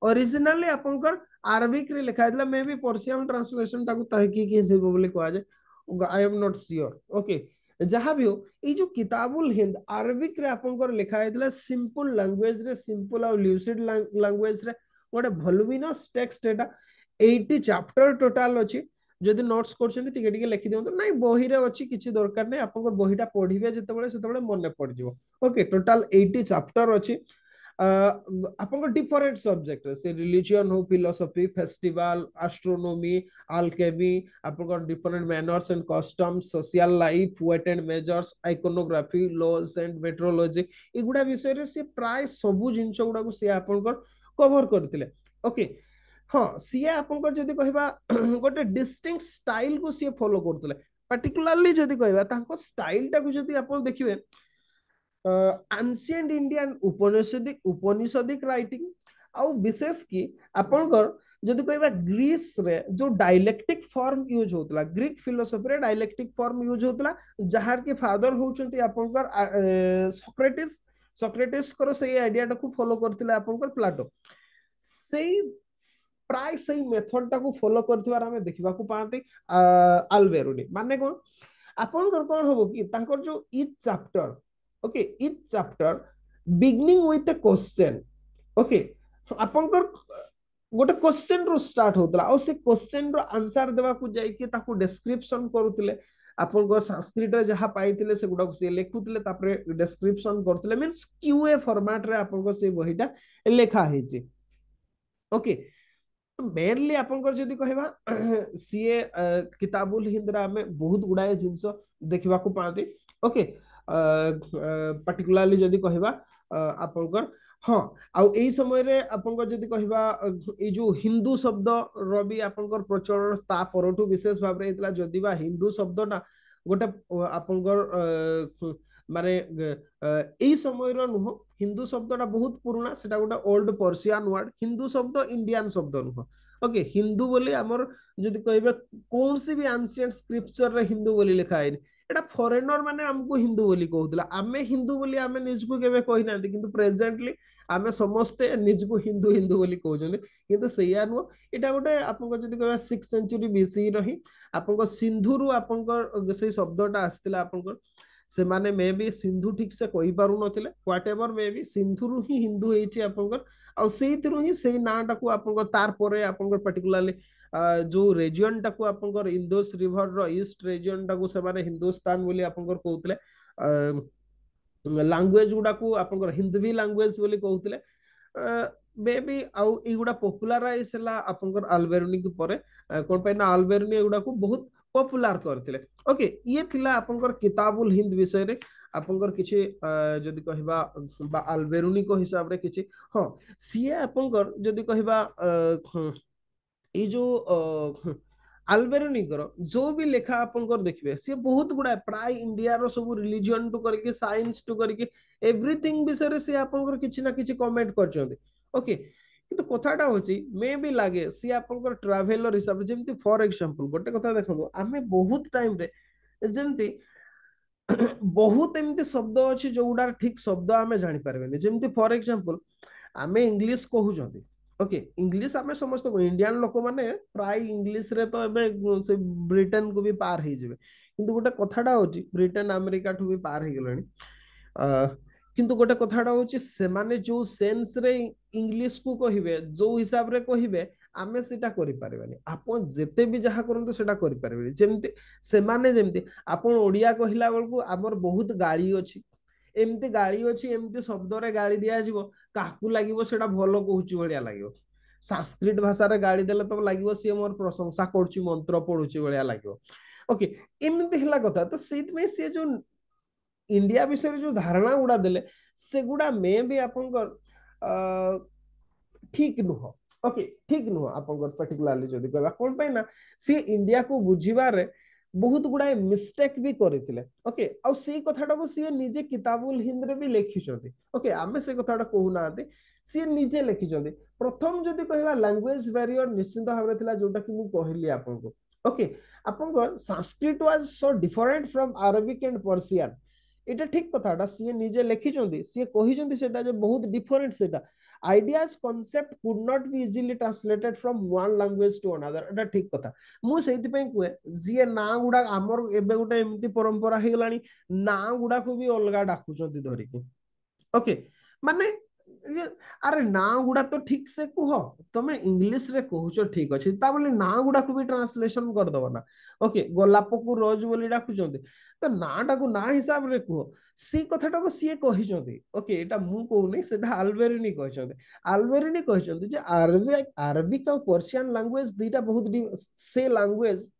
ओरिजिनली आपनकर अरबिक रे लिखा हैतला मे बी पर्शियन ट्रांसलेशन ताकू तहकीक हिंदी बोली कहा जाए I am not sure okay जहां भी हो ये जो किताबुल हिंद अरबिक रे आपनकर लिखा हैतला सिंपल लैंग्वेज रे सिंपल और ल्यूसिड लैंग्वेज रे गोटे वॉल्यूमिनस टेक्स्ट एटा 80 चैप्टर टोटल अछि जदि नोट्स करछन टिके टिके लिखि दियौ तो नहीं बही रे अछि किछि दरकार नै आपनकर बहीटा पढिबे जेतेबेले सेतेबेले मने पड़ जिवो ओके टोटल 80 चैप्टर अछि आपन डिफरेंट सब्जेक्ट से रिलीजन हो फिलोसफी फेस्टिवल एस्ट्रोनॉमी अल्केमी आपन different manners and customs social life weight and measures iconography laws and metrology एगुडा विषय रे से प्राय सबु जिंस गुडा को से आपन कवर करथिले ओके हाँ सी आपन जदि कहबा गोटे डिस्टिंक्ट स्टाइल को सी फॉलो करथिले पर्टिकुलरली जदि कहबा ताको स्टाइल टा को जदि आपन देखिबे एंशिएंट इंडियन उपनिषदिक राइटिंग आउ विशेष की आपनकर जदि कहबा ग्रीस रे जो डायलेक्टिक फॉर्म यूज होतला ग्रीक फिलोसफी रे डायलेक्टिक फॉर्म यूज होतला जहार के फादर होचंती आपनकर सोक्रेटिस सोक्रेटिस कर से आइडिया टा को फॉलो करथिले आपनकर प्लाटो सेही प्राय सही मेथड टा को फॉलो करथिबार हमें देखिबा को पाते अल्बेरुनी माने कोन आपनकर कोन होबो कि तांकर जो each chapter okay each chapter beginning with a question okay आपनकर गोटे क्वेश्चन रो स्टार्ट होतला और से क्वेश्चन रो आंसर देवा को जाई कि ताको डिस्क्रिप्शन करूतिले आपन संस्कृत जहाँ पाइले से गुडा से लिखुले तापरे डिस्क्रिप्शन करथिले मींस क्यूए फॉर्मेट रे आपन से बहीटा लेखा हेछि ओके मेनली आपनकर जदि कहबा सीए किताबुल हिंद रा में बहुत गुडाए जिंस देखिबा को पाते ओके पर्टिकुलरली जदि कहबा आपनकर हाँ आउ एई समय रे आपनकर जदि कहबा ए जो हिंदू शब्द रवि आपनकर प्रचलन ता परठु विशेष भाव रे इतला जदि बा हिंदू शब्द ना गोटे आपनकर माने एई समय रो नुह हिंदू शब्दटा बहुत पुराना सेटा गोटे ओल्ड पर्शियन वर्ड हिंदू शब्द इंडियन शब्द नुह ओके हिंदू बोली हमर जदि कहबे कौन सी भी एंशिएंट स्क्रिप्चर रे हिंदू बोली लिखा है एटा फॉरेनर माने हमको हिंदू बोली कहउतला आमे हिंदू बोली आमे निजको केबे कहि नांती किंतु प्रेजेंटली आमे समस्ते निजको हिंदू हिंदू बोली कहउजने किंतु सैया नुह एटा गोटे आपन जदि कहबा 6th सेंचुरी बीसी रही आपन सिंधु रु आपन से शब्दटा आस्तिला आपन से माने मे भी सिंधु ठीक से कहि पारु नथिले व्हाट एवर मे भी सिंधु रु ही हिंदू हेछि आपनकर आ सेहितिरु ही सेही नाटा को आपनकर तार परे आपनकर पर्टिकुलरली जो रीजन टाको आपनकर इंडस रिवर रो ईस्ट रीजन टाको से माने हिंदुस्तान बोली आपनकर कहउतले लैंग्वेज गुडा को आपनकर हिंदवी लैंग्वेज बोली कहउतले मे बी आउ एगुडा पॉपुलराइज हला आपनकर अल्बेरुनी के परे कोन पे ना अल्बेरुनी एगुडा को बहुत पॉपुलर करथिले ओके ये थिला आपनकर किताबुल हिंद विषय रे आपनकर किछि जदि कहबा बा अल्बेरुनी को हिसाब रे किछि हां सीए आपनकर जदि कहबा ए जो अल्बेरुनी कर जो भी लेखा आपनकर देखबे से बहुत गुडा प्राय इंडिया रो सब रिलीजन टू करके साइंस टू करके एवरीथिंग विषय रे से आपनकर किछि ना किछि कमेंट करचोंदी ओके किंतु कथाटा होची मे भी लागे सी आपनकर ट्रैवलर हिसाब रे जेमति फॉर एग्जांपल गोटे कथा देखो आमे बहुत टाइम रे जेमति बहुत एमती शब्द अच्छी जो गुडा ठीक शब्द आमे जानि पारबेनी जेमति फॉर एग्जांपल आमे इंग्लिश कहउजंती ओके इंग्लिश आमे समस्त इंडियन लोक माने प्राय इंग्लिश रे तो एबे से ब्रिटेन को भी पार हे जेबे किंतु गोटे कथाटा होची ब्रिटेन अमेरिका ठु भी पार हे गेलनी किंतु गोटे कथाटा होची से माने जो सेंस रे इंग्लिश को कहिबे जो हिसाब रे कहिबे आमे सेटा करि पारबेनी आपन जेते भी जहा करंतु सेटा करि पारबेनी जेमति से माने जेमति आपन ओडिया कहिला बेलकु हमर बहुत गाली अछि एमती गाली अछि एमती शब्द रे गाली दिया जिवो काकू लागिवो सेटा भलो कहूची बढ़िया लागिवो संस्कृत भाषा रे गाड़ी देले तो लागो सी मोर प्रशंसा करुच्ची मंत्र पढ़ुची भाया लगे। ओके एमती है कथा तो से सी जो इंडिया विषय जो धारणा गुड़ा देले से गुड़ा मे भी आप ठीक नुह। ओके ठीक नुह आप पर्टिकुलाली जदि कहबा कोन पे ना सी इंडिया को बुझीबारे बहुत गुड़ाए मिस्टेक भी करथिले। ओके आ से कथाटा को सी निजे किताबुल हिंद रे भी लिखिछथि। ओके आमे से कथाटा कहू नाते सी निजे लिखिछथि। प्रथम जदि कहबा लैंग्वेज बैरियर निश्चित भाबरे थिला जोटा कि मु कहली आपनको। ओके आपनको Sanskrit was so different from Arabic and Persian এটা ঠিক কথাটা সিଏ নিজে লেখিଛନ୍ତି ସିଏ କହିଛନ୍ତି ସେଟା ଯେ ବହୁତ ଡିଫରେଣ୍ଟ ସେଟା ideas concept could not be easily translated from one language to another এটা ঠিক କଥା ମୁଁ ସେଇଥିପାଇଁ କୁହେ ଯିଏ ନାଁ ଗୁଡା ଆମର ଏବେ ଗୋଟେ ଏମିତି ପରମ୍ପରା ହେଇଗଲାଣି ନାଁ ଗୁଡାକୁ ବି ଅଲଗା ଡାକୁଛନ୍ତି ଧରିକି। ओके माने अरे ना गुड़ा तो ठीक से कुह तमे इंग्लिश रे कहूछ ठीक अच्छे ता बोले ना गुड़ा को भी ट्रांसलेशन कर दबो ना। ओके गोलाप को रोज बोली डाकुचंती तो नाटा को ना हिसाब रे कुह सी कथाटा को सी कहिचंती। ओके एटा मु कहूनी सेटा अल्बेरिनी कहिचंती। अल्बेरिनी कहिचंती जे अरबिक अरबिक और पर्शियन लैंग्वेज दीटा बहुत से लैंग्वेज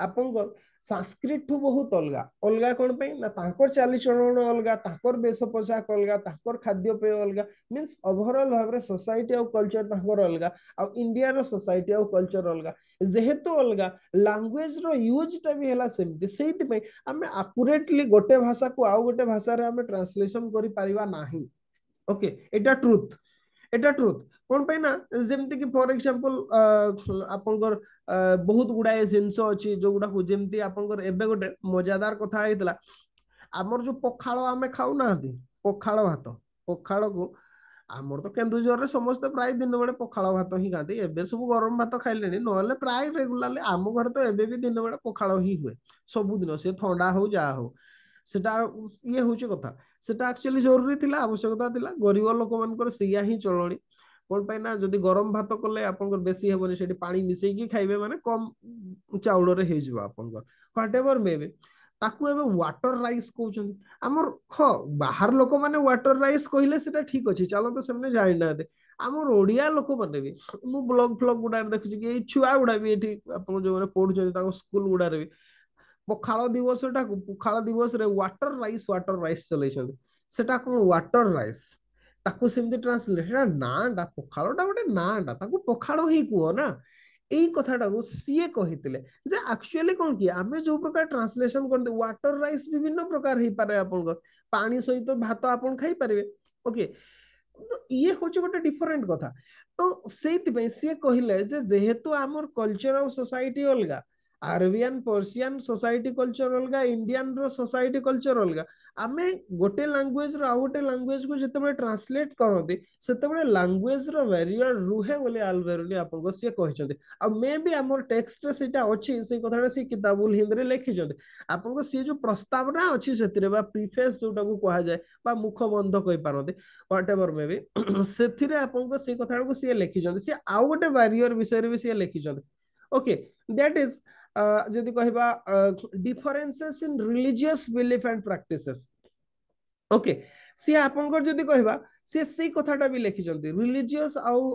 आपंकर संस्कृत ठू बहुत अलगा अलगा कौन पे ना तांकर चालीचलन अलगा तांकर वेश पोशाक अलगा तांकर खाद्यपेय अलगा मींस ओवरऑल भाव रे सोसाइटी और कल्चर तांकर अलगा आ इंडिया रो सोसाइटी और कल्चर अलगा जेहेतु अलगा लैंग्वेज रो यूज टा भी हला सेमति सेति पे हमें एक्यूरेटली गोटे भाषा को आउ गोटे भाषा रे हमें ट्रांसलेशन करि परिबा नाही। ओके एटा ट्रुथ एटा ट्रुथ कौन पे ना जेमती कि फॉर एग्जांपल आपनकर बहुत गुड़ाए जिनस अच्छी जो गुड़ा जमती आपनकर एबे गोटे मजादार कथा हेतला आमर जो पखाल आमे खाऊ ना पखाल भात पखाल को आमर तो केन्दुझर रे समस्त प्राय दिन बेले पखाल भात ही खाती एबे सब गरम भात खाइलेनी नहले प्राय रेगुलारली आम घर तो एबे भी दिन बेले पखाल ही हुए सब दिन से ठंडा हो जा हो सेटा ये हूँ कथा सेटा एक्चुअली जरूरी थिला आवश्यकता थिला गरीब लोक मानकर सिया ही चलणी कौन पाई ना जदि गरम भात कले आपनकर बेसी हेबनी सेठी पानी मिसेकी खाइबे माने कम चाउल रे हेजिबो आपनकर व्हाटएवर मे बे ताकू एबे वाटर राइस कहउछन हमर ह बाहर लोक माने वाटर राइस कहिले सेटा ठीक अछि चलो तो सेमने जानि ना दे हमर ओडिया लोक माने भी मु ब्लॉग फ्लॉग गुडा देखुछि कि छुआ गुडा भी एठी आपन जो माने पढुछन ताको स्कूल गुडा रे पखाल दिवस पखाल दिवस रे वाटर राइस चलैछन सेटा कोन वाटर राइस ताकू सेमती ट्रांसलेट नाटा पखाड़ा गोटे नाटा ताकू पखाड़ ही कुह ना यही कथाटा को सीए कहितिले जे एक्चुअली कौन कि आमे जो प्रकार ट्रांसलेशन करते वाटर राइस विभिन्न प्रकार ही पारे आपन पानी सहित भात आपन खाई पारे। ओके तो ये हूँ गोटे डिफरेंट कथा तो से सी कहले जेहेतु आमर कल्चर और सोसाइटी अलगा आरबियन पर्शियन सोसाइटी कल्चर अलगा इंडियन रो सोसाइटी कल्चर अलगा आमे गोटे लैंग्वेज रो आ गोटे लैंग्वेज को जते ट्रांसलेट करते सेते लैंग्वेज रो वेरियर रुहे बोले आलबेरुनी आपन से कहते आ मे भी आमर टेक्स्ट रे सेटा अछि से कथाटा से किताबुल हिंद रे लिखिछते आपन से जो प्रस्तावना अछि सेतिरे बा प्रीफेस जोटा को कहा जाय बा मुखबंध कहि पारते व्हाटएवर मे भी सेथिरे आपन से कथाटा को से लिखिछते से आ गोटे बैरियर विषय रे भी से लिखिछते। ओके दैट इज जदि कहबा differences in religious belief and practices. Okay सी आपनकर जदि कहबा से कथाटा भी लिखिछंती रिलीजियस आउ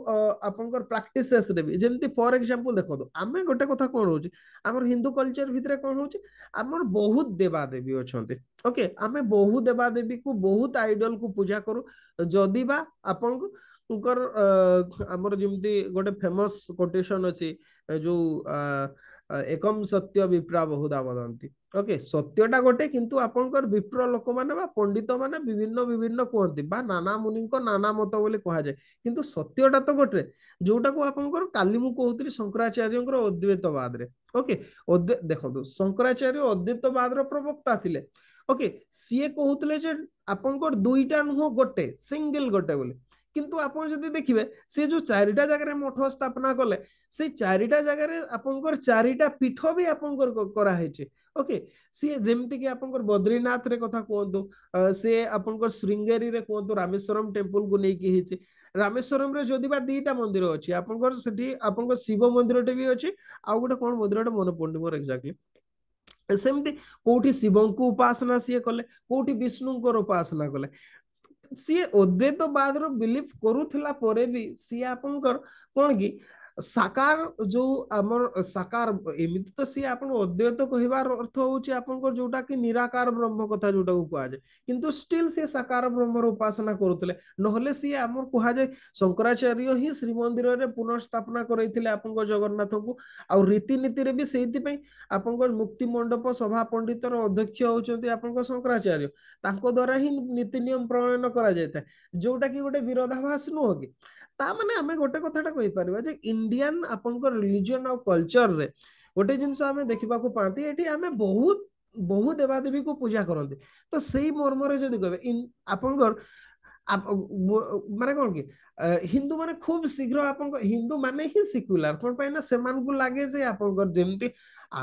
आपनकर प्रैक्टिसेस रे भी जेमती फॉर एग्जांपल देखो आमे गोटे कथा कोन होची हमर हिंदू कल्चर भितरे कोन होची हमर बहुत देवा देवी अछंती। ओके आमे बहुत देवा देवी को बहुत आइडल को पूजा करू जदि बा आपनकर हमर जेमती गोटे फेमस कोटेशन अछि जो एकम सत्य विप्रा बहुधा वदंती। ओके सत्यटा गोटे किंतु आपनकर विप्र लोक माने बा पंडित माने विभिन्न विभिन्न कहती बा नाना मुनि को नाना मत बोली कहा जाए किंतु सत्यटा तो गोटे जोटा को आपनकर काली मु कहउतरी शंकराचार्यंकर अद्वैतवाद रे। ओके देखो शंकराचार्य अद्वैतवाद रो प्रवक्ता थिले। ओके सीए कहउतले जे आपनकर दुईटा नुह गोटे सिंगल गोटे बोली किंतु आपन जदि देखिबे से जो चारिटा जगह मठ स्थापना कले से चारिटा जगह आपनकर चारिटा पीठ भी आपनकर करा हेचे। ओके सी जेमती कि आपनकर बद्रीनाथ रे कथा कहतु से आपनकर श्रृंगेरी रे कहतु रामेश्वरम टेम्पल को नेकी हेचे रामेश्वरम रे जदि बा दीटा मंदिर अछि आपनकर सेठी आपनकर शिव मंदिर टे भी अछि आ गोटे कोन मंदिर टे मन पड़नी मोर एक्जेक्टली सेमती कोठी शिवं को उपासना सी कले कोठी विष्णु को उपासना कले सी अद्वैतवाद रो बिलीफ करूथिला परे भी सी आपनकर कोन की साकार जो हमर साकार एमिति तो सी आपन अद्वैत कहिबार अर्थ होची आपनकर जोटा कि निराकार ब्रह्म कथा जोटा को कुआ जाय किंतु स्टिल सी साकार ब्रह्म रो उपासना करूथिले नहले सी हमर कुआ जाय शंकराचार्य ही श्रीमंदिर रे पुनर्स्थापना करैथिले आपनकर जगन्नाथ को आ रीति नीति रे भी सेति पई आपनकर मुक्ति मंडप सभा पंडित रो अध्यक्ष होचंती आपनकर शंकराचार्य तांको द्वारा ही नीति नियम प्रणयन करा जायता जोटा कि गोटे विरोधाभास नुह कि ता माने आमे गोटे कथाटा कहि परिबा जे इंडियन आपनकर रिलीजन और कल्चर रे गोटे जिंस आमे देखिबा को पाती एठी आमे बहुत बहु देवादेवी को पूजा करते तो सेई मर्म रे जदि कहबे इन आपनकर माने कौन कि हिंदू माने खूब शीघ्र आपन हिंदू माने ही सिक्युलर कोन पाइ ना सेमान को लागे जे आपन जेमती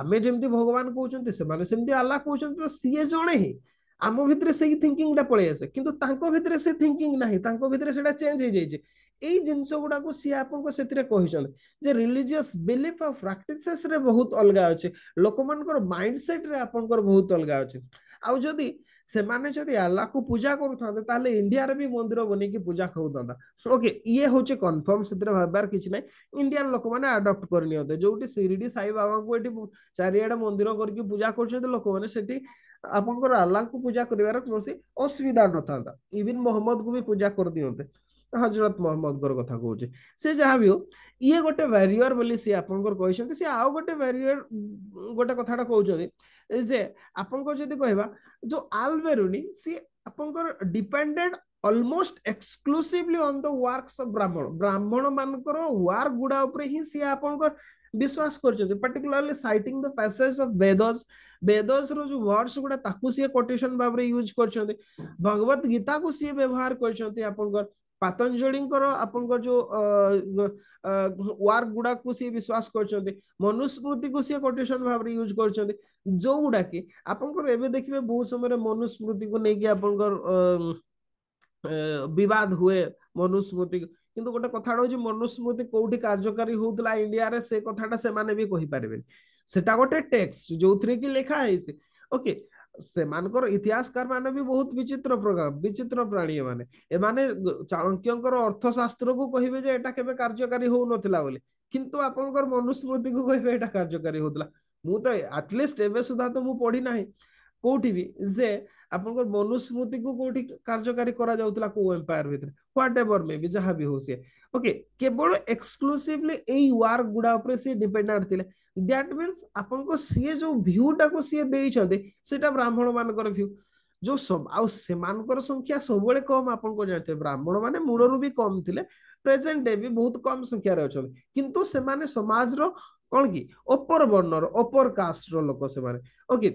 आमे जेमती भगवान कहउचंती सेमाने सेमती अल्लाह कहउचंती तो सीए जणे ही आम भितर से थिंकिंग टा पळै आसे किंतु तांको भितर से थिंकिंग नाही तांको भितर सेटा चेंज हो जाइए एई जिंस गुडा को सी आपन सेतिरे कहिसन जे रिलीजियस बिलीफ और प्रैक्टिसेस रे बहुत अलगा अछि लोक मानकर माइंडसेट रे आपनकर बहुत अलगा अछि आउ जदी सेमाने जदी अल्लाह को पूजा करूथांते ताले इंडिया रे भी मंदिर बनी की पूजा करूथांता ओके ये होचे कंफर्म सेतिरे भाबार किछ नै इंडियन लोक माने अडॉप्ट करनी होते जोटी शिरडी साई बाबा को एटी चारियाडे मंदिर करके पूजा करछते लोक माने सेठी आपनकर अल्लाह को पूजा करिवार कोनसी असुविधा न था इवन मोहम्मद को भी पूजा कर दियंते हजरत मोहम्मद कर कथा कहूचे से जहाँ भी हो ये गोटे बैरियर बोली सी आपनकर कहछन्ते से आउ गोटे बैरियर गोटे कथाटा कहउछन्ते जे आपनकर जदी कहबा जो आलबेरुनी सी आपनकर depended almost exclusively on the works of ब्राह्मण ब्राह्मण मानकर वर्क गुडा ऊपर ही सी आपनकर विश्वास करछन्ते particularly citing the passage of Vedas Vedas रो जो वर्ड्स गुडा ताकू सी कोटेशन भाबरे यूज करछन्ते भगवत गीता को सी व्यवहार करछन्ते आपनकर पातंजलि आपनकर जो वार्क गुडा को सी विश्वास करछन्ते मनुस्मृति को सी कोटेशन भाबरे यूज करछन्ते जो गुडा कि आपनकर एबे देखिबे बहुत समय मनुस्मृति को नेकी आपनकर विवाद हुए मनुस्मृति किंतु गोटे कथा हूँ मनुस्मृति कौटी कार्यकारी होता इंडिया रे से कथाटा से माने भी कहि पारे सेटा गोटे टेक्स्ट जो थ्री की लिखा है ओके से मानकर इतिहासकार माने भी बहुत विचित्र प्रकार विचित्र प्राणी माने ए माने चाणक्यंकर अर्थशास्त्र को कहिबे जे एटा केबे कार्यकारी हो नथिला बोले किंतु आपनकर मनुस्मृति को कहिबे एटा कार्यकारी होतला मु तो एटलीस्ट एबे सुधा तो मु पढ़ी नाही कोठी भी जे आपनकर मनुस्मृति को कोठी कार्यकारी करा जाउतला को एम्पायर भीतर व्हाट एवर मे भी जहां भी हो से ओके केवल एक्सक्लूसिवली एई वार गुडा ऊपर से डिपेंडेंट थिले दैट मींस आपनको सी जो व्यू टा को सी देई छदे सेटा ब्राह्मण मानकर व्यू जो सब आउ सेमानकर संख्या सबले कम आपनको जानते ब्राह्मण माने मूलरू भी कम थिले प्रेजेंट डे भी बहुत कम संख्या रे अछन किंतु सेमाने समाज रो कोन की अपर वर्णर अपर कास्ट रो लोक सेमाने ओके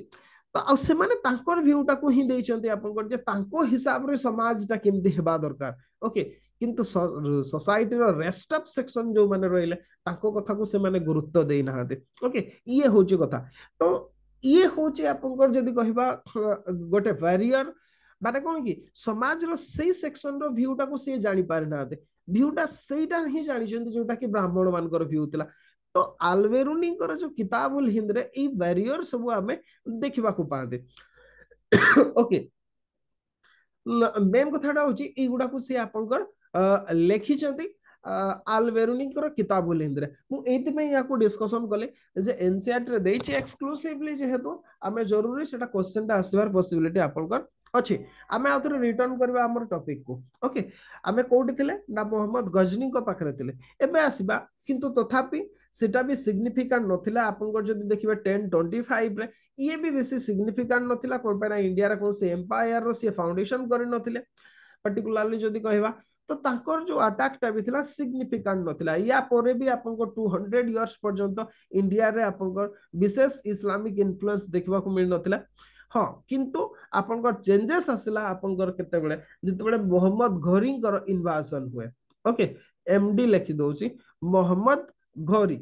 तो आ सेमाने तांकर व्यूटा को ही देइछन्ते आपन जे तांको हिसाब रे समाज ता केमती हेबा दरकार ओके किंतु सोसाइटी रो रेस्ट ऑफ सेक्शन जो माने रहिले तांको कथा को से माने गुरुत्व देई नाहाते ओके ये होची कथा तो ये होची आपन जदी कहिबा गोटे बैरियर माने कोन की समाज रो सेई सेक्शन रो व्यूटा को से जानि पारि नाहाते व्यूटा सेईटा ही जानि जंती जोटा कि ब्राह्मण मानकर व्यू थिला तो आलबेरुनी जो किताबुल हिंद रे ई बैरियर सब आमे देखिबा को पाते ओके मेन कथाटा होची ई गुडा को से आपनकर लेखि चंती आलबेरुनी किताबुल हिंद रे मु एति में या को डिस्कशन कले जे एनसीईआरटी रे देछि एक्सक्लूसिवली जेहेतु आमे जरूरी सेटा क्वेश्चन टा आसीबार पॉसिबिलिटी आपनकर अच्छे आमे आउथरे रिटर्न करबा हमर टॉपिक को ओके आमे कोठी थिले ना मोहम्मद गजनी को पाखरे थिले एबे आसीबा किंतु तथापि सेटा भी सिग्निफिकेंट नथिला आपनकर जदी देखिबे 1025 रे ये भी बेसी सिग्निफिकेंट नथिला कोन पे ना इंडिया रे कोन से एम्पायर रो से फाउंडेशन करि नथिले पर्टिकुलरली जदी कहबा तो ताकर जो अटैक टा भी थिला सिग्निफिकेंट नथिला या परे भी आपनको 200 इयर्स पर्यंत इंडिया रे आपनकर विशेष इस्लामिक इन्फ्लुएंस देखबा को मिल नथिला हाँ किंतु आपनकर चेंजेस आसिला आपनकर केते बेले जते बेले मोहम्मद घोरी इन्वाजन हुए ओके एमडी लिखि दोची मोहम्मद घोरी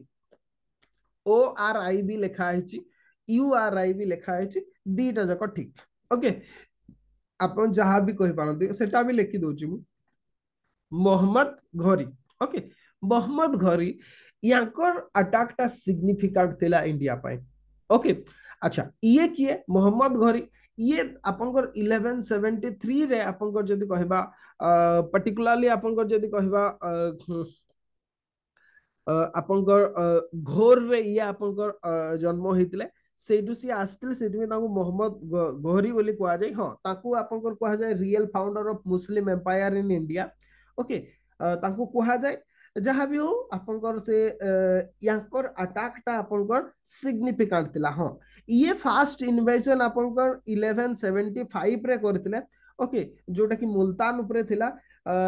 ORI भी लिखा है URI भी लिखा है दीटा जाक ठीक ओके आपन जहां भी कहि पारंती सेटा भी लिखि दोची मु मोहम्मद घोरी ओके मोहम्मद घोरी यांकर अटैक टा सिग्निफिकेंट थिला इंडिया पाए ओके अच्छा ये किए मोहम्मद घोरी ये आपनकर 1173 रे आपनकर जदि कहबा पर्टिकुलरली आपनकर जदि कहबा आपनकर घोर रे ये आपनकर जन्म होइतिले सेठु सी आस्तिले सेठु तांको मोहम्मद गोहरी बोली कुआ जाय हां तांको आपनकर कुआ जाय real founder of Muslim empire in India okay तांको कुआ जाय जहाँ भी हो आपनकर से यांकर अटैक टा आपनकर सिग्निफिकेंट थिला हां ये फास्ट इन्वेजन आपनकर 1175 रे करथिले ओके जोटा कि मुल्तान ऊपर थिला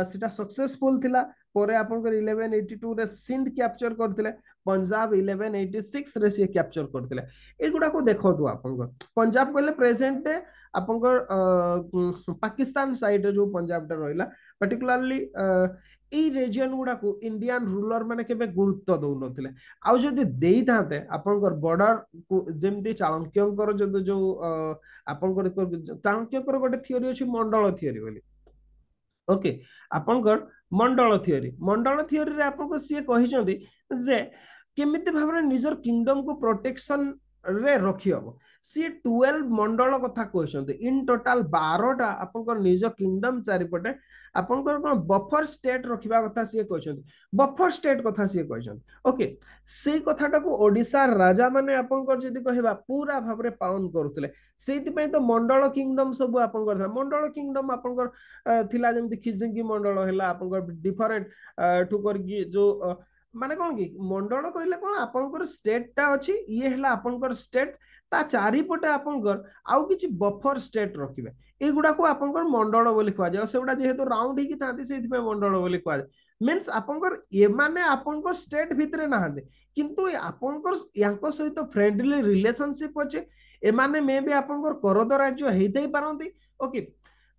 सेटा सक्सेसफुल थिला ପରେ ଆପଣଙ୍କର 1182 ରେ ସିନ୍ଧ କ୍ୟାପଚର କରିଥିଲେ ପଞ୍ଜାବ 1186 ରେ ସିଏ କ୍ୟାପଚର କରିଥିଲେ ଏଗୁଡାକୁ ଦେଖନ୍ତୁ ଆପଣଙ୍କର ପଞ୍ଜାବ କହିଲେ ପ୍ରେଜେଣ୍ଟ ଆପଣଙ୍କର ପାକିସ୍ତାନ ସାଇଡରେ ଯୋଉ ପଞ୍ଜାବଟା ରହିଲା ପାର୍ଟିକୁଲାରଲି এই ରିଜିଅନ ଗୁଡାକୁ ଇଣ୍ଡିଆନ ରୁଲର ମାନେ କେବେ ଗୁରୁତ୍ୱ ଦଉନଥିଲେ ଆଉ ଯଦି ଦେଇଥାନ୍ତେ ଆପଣଙ୍କର ବର୍ଡର ଯେମିତି ଚାଣକ୍ୟଙ୍କର ଯଦି ଯୋଉ ଆପଣଙ୍କର ଚାଣକ୍ୟଙ୍କର ଗୋଟେ ଥିଓରି ଅଛି ମଣ୍ଡଳ ଥିଓରି ବୋଲି ओके आपनकर मंडल थियोरी रे आपनको सीए कहिसंदी जे केमिति भाबरे निजर किंगडम को प्रोटेक्शन रे रखी हबो सी 12 मंडल कथा कहिसंदी इन टोटल 12 टा आपनकर निज किंगडम चारिपटे आपनकर कोन बफर स्टेट रखिबा कथा सीए कहिसंदी बफर स्टेट कथा सीए कहिसंदी ओके सेई कथाटा को ओडिसा राजा माने आपनकर जदी कहिबा पूरा भाबरे पालन करूतले सेति पय तो मंडल किंगडम सब आपनकर मंडल किंगडम आपनकर थिला जेमति खिजिंगी मंडल हैला आपनकर डिफरेंट ठु करगी जो माने कोन की मंडल कहले कोन आपनकर स्टेट टा अछि ये हैला आपनकर स्टेट ता चारिपटे आपनकर आउ किछि बफर स्टेट रखिबे एगुडा को आपनकर मंडल बोली कहवा जाय सेगुडा जेहेतु राउंड ही की थांती सेति पे मंडल बोली कहवा जाय मींस आपनकर ए माने आपनकर स्टेट भितरे नाहंदे किंतु आपनकर यांको सहित फ्रेंडली रिलेशनशिप अछि ए माने मे बी आपनकर करद राज्य हेतै पारंती ओके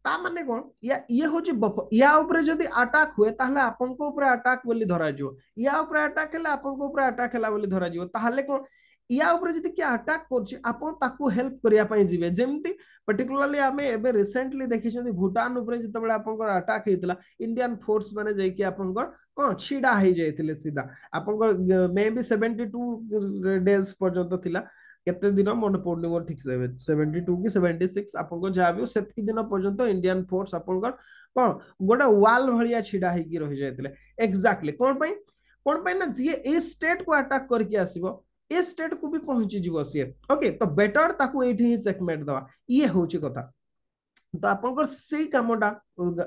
ता माने कोन या ये होची या ऊपर जदी अटैक हुए ताहले आपनको ऊपर अटैक बोली धरा जिवो या ऊपर अटैक हैला आपनको ऊपर अटैक हैला बोली धरा जिवो ताहले कोन या ऊपर जदी कि अटैक करछि आपन ताकू हेल्प करिया पई जिवे जेमति पर्टिकुलरली आमे एबे रिसेंटली देखिछथि भूटान ऊपर जतबेला आपनकर अटैक हेतला इंडियन फोर्स माने जाई कि आपनकर कोन छिडा हे जायतिले सीधा आपनकर मे बी 72 डेज पर्यंत थिला केते दिन मन पड़नी मोर ठीक से 72 कि 76 आपनको जहाँ भी सेतकी दिन पर्यंत इंडियन फोर्स आपनकर कोन गोटे वाल भलिया छिडा हेकी रहि जायतिले एग्जैक्टली कोन पई ना जे ए स्टेट को अटैक करके आसीबो ए स्टेट को भी पहुंची जीवो सी ओके तो बेटर ताकू एठी ही चेकमेट दवा ये होची कथा तो आपनकर सेई कामटा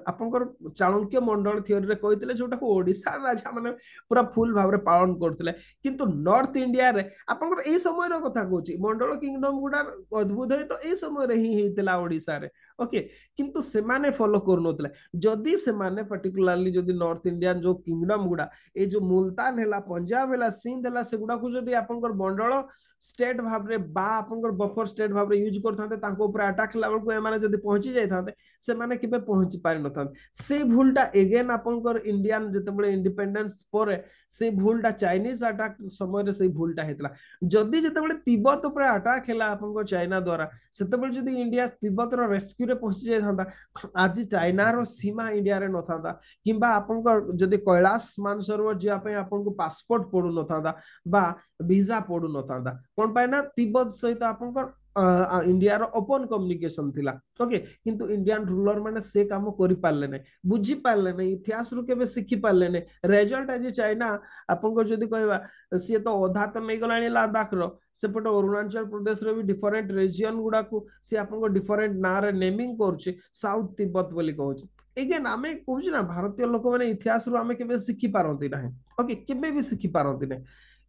आपनकर चाणक्य मंडल थियोरी रे कहितले जोटा को ओडिसा राजा माने पूरा फुल भाबरे पालन करथिले किंतु नॉर्थ इंडिया रे आपनकर एई समय रो कथा कहूची मंडल किंगडम गुडा अद्भुत है तो एई समय रे ही हेतिला ओडिसा रे ओके किंतु से माने फॉलो करनोतले जदी से माने पर्टिकुलरली जदी नॉर्थ इंडियन जो किंगडम गुडा ए जो मुल्तान हैला पंजाब हैला सिंध हैला से गुडा को जदी आपनकर मंडल स्टेट भाबरे बा आपनकर बफर स्टेट भाबरे यूज करथांते तांको ऊपर अटैक लेवल को एमाने जदी पहुंची जायथांते से माने केबे पहुंची पारि नथांते से भूलटा एगेन आपनकर इंडियन जतेबेले इंडिपेंडेंस परे से भूलटा चाइनीज अटैक समय रे से भूलटा हेतला जदी जतेबेले तिब्बत ऊपर अटैक हैला आपनकर चाइना द्वारा सेतेबेले जदी इंडिया तिब्बत रो रेस्क्यू रे पहुंची जायथांता आज चाइना रो सीमा इंडिया रे नथांता किबा आपनकर जदी कैलाश मानसरोवर जिया पे आपनको पासपोर्ट पडु नथांता बा वीजा पडु नथांता कोन पाए ना तिब्बत सहित आपनकर इंडिया रो ओपन कम्युनिकेशन थिला ओके किंतु इंडियन रूलर माने से काम करि पारले नै बुझी पारले नै इतिहास रो केबे सिखि पारले नै रिजल्ट आज चाइना आपनकर जदी कहबा से तो अधा तो नै गलानी लद्दाख रो सेपट अरुणाचल प्रदेश रो भी डिफरेंट रीजन गुडा को से आपनकर डिफरेंट ना रे नेमिंग करछि साउथ तिब्बत बोली कहछि एगेन आमे कहछि ना भारतीय लोक माने इतिहास रो आमे केबे सिखि पारंती नाही ओके केबे भी सिखि पारंती नै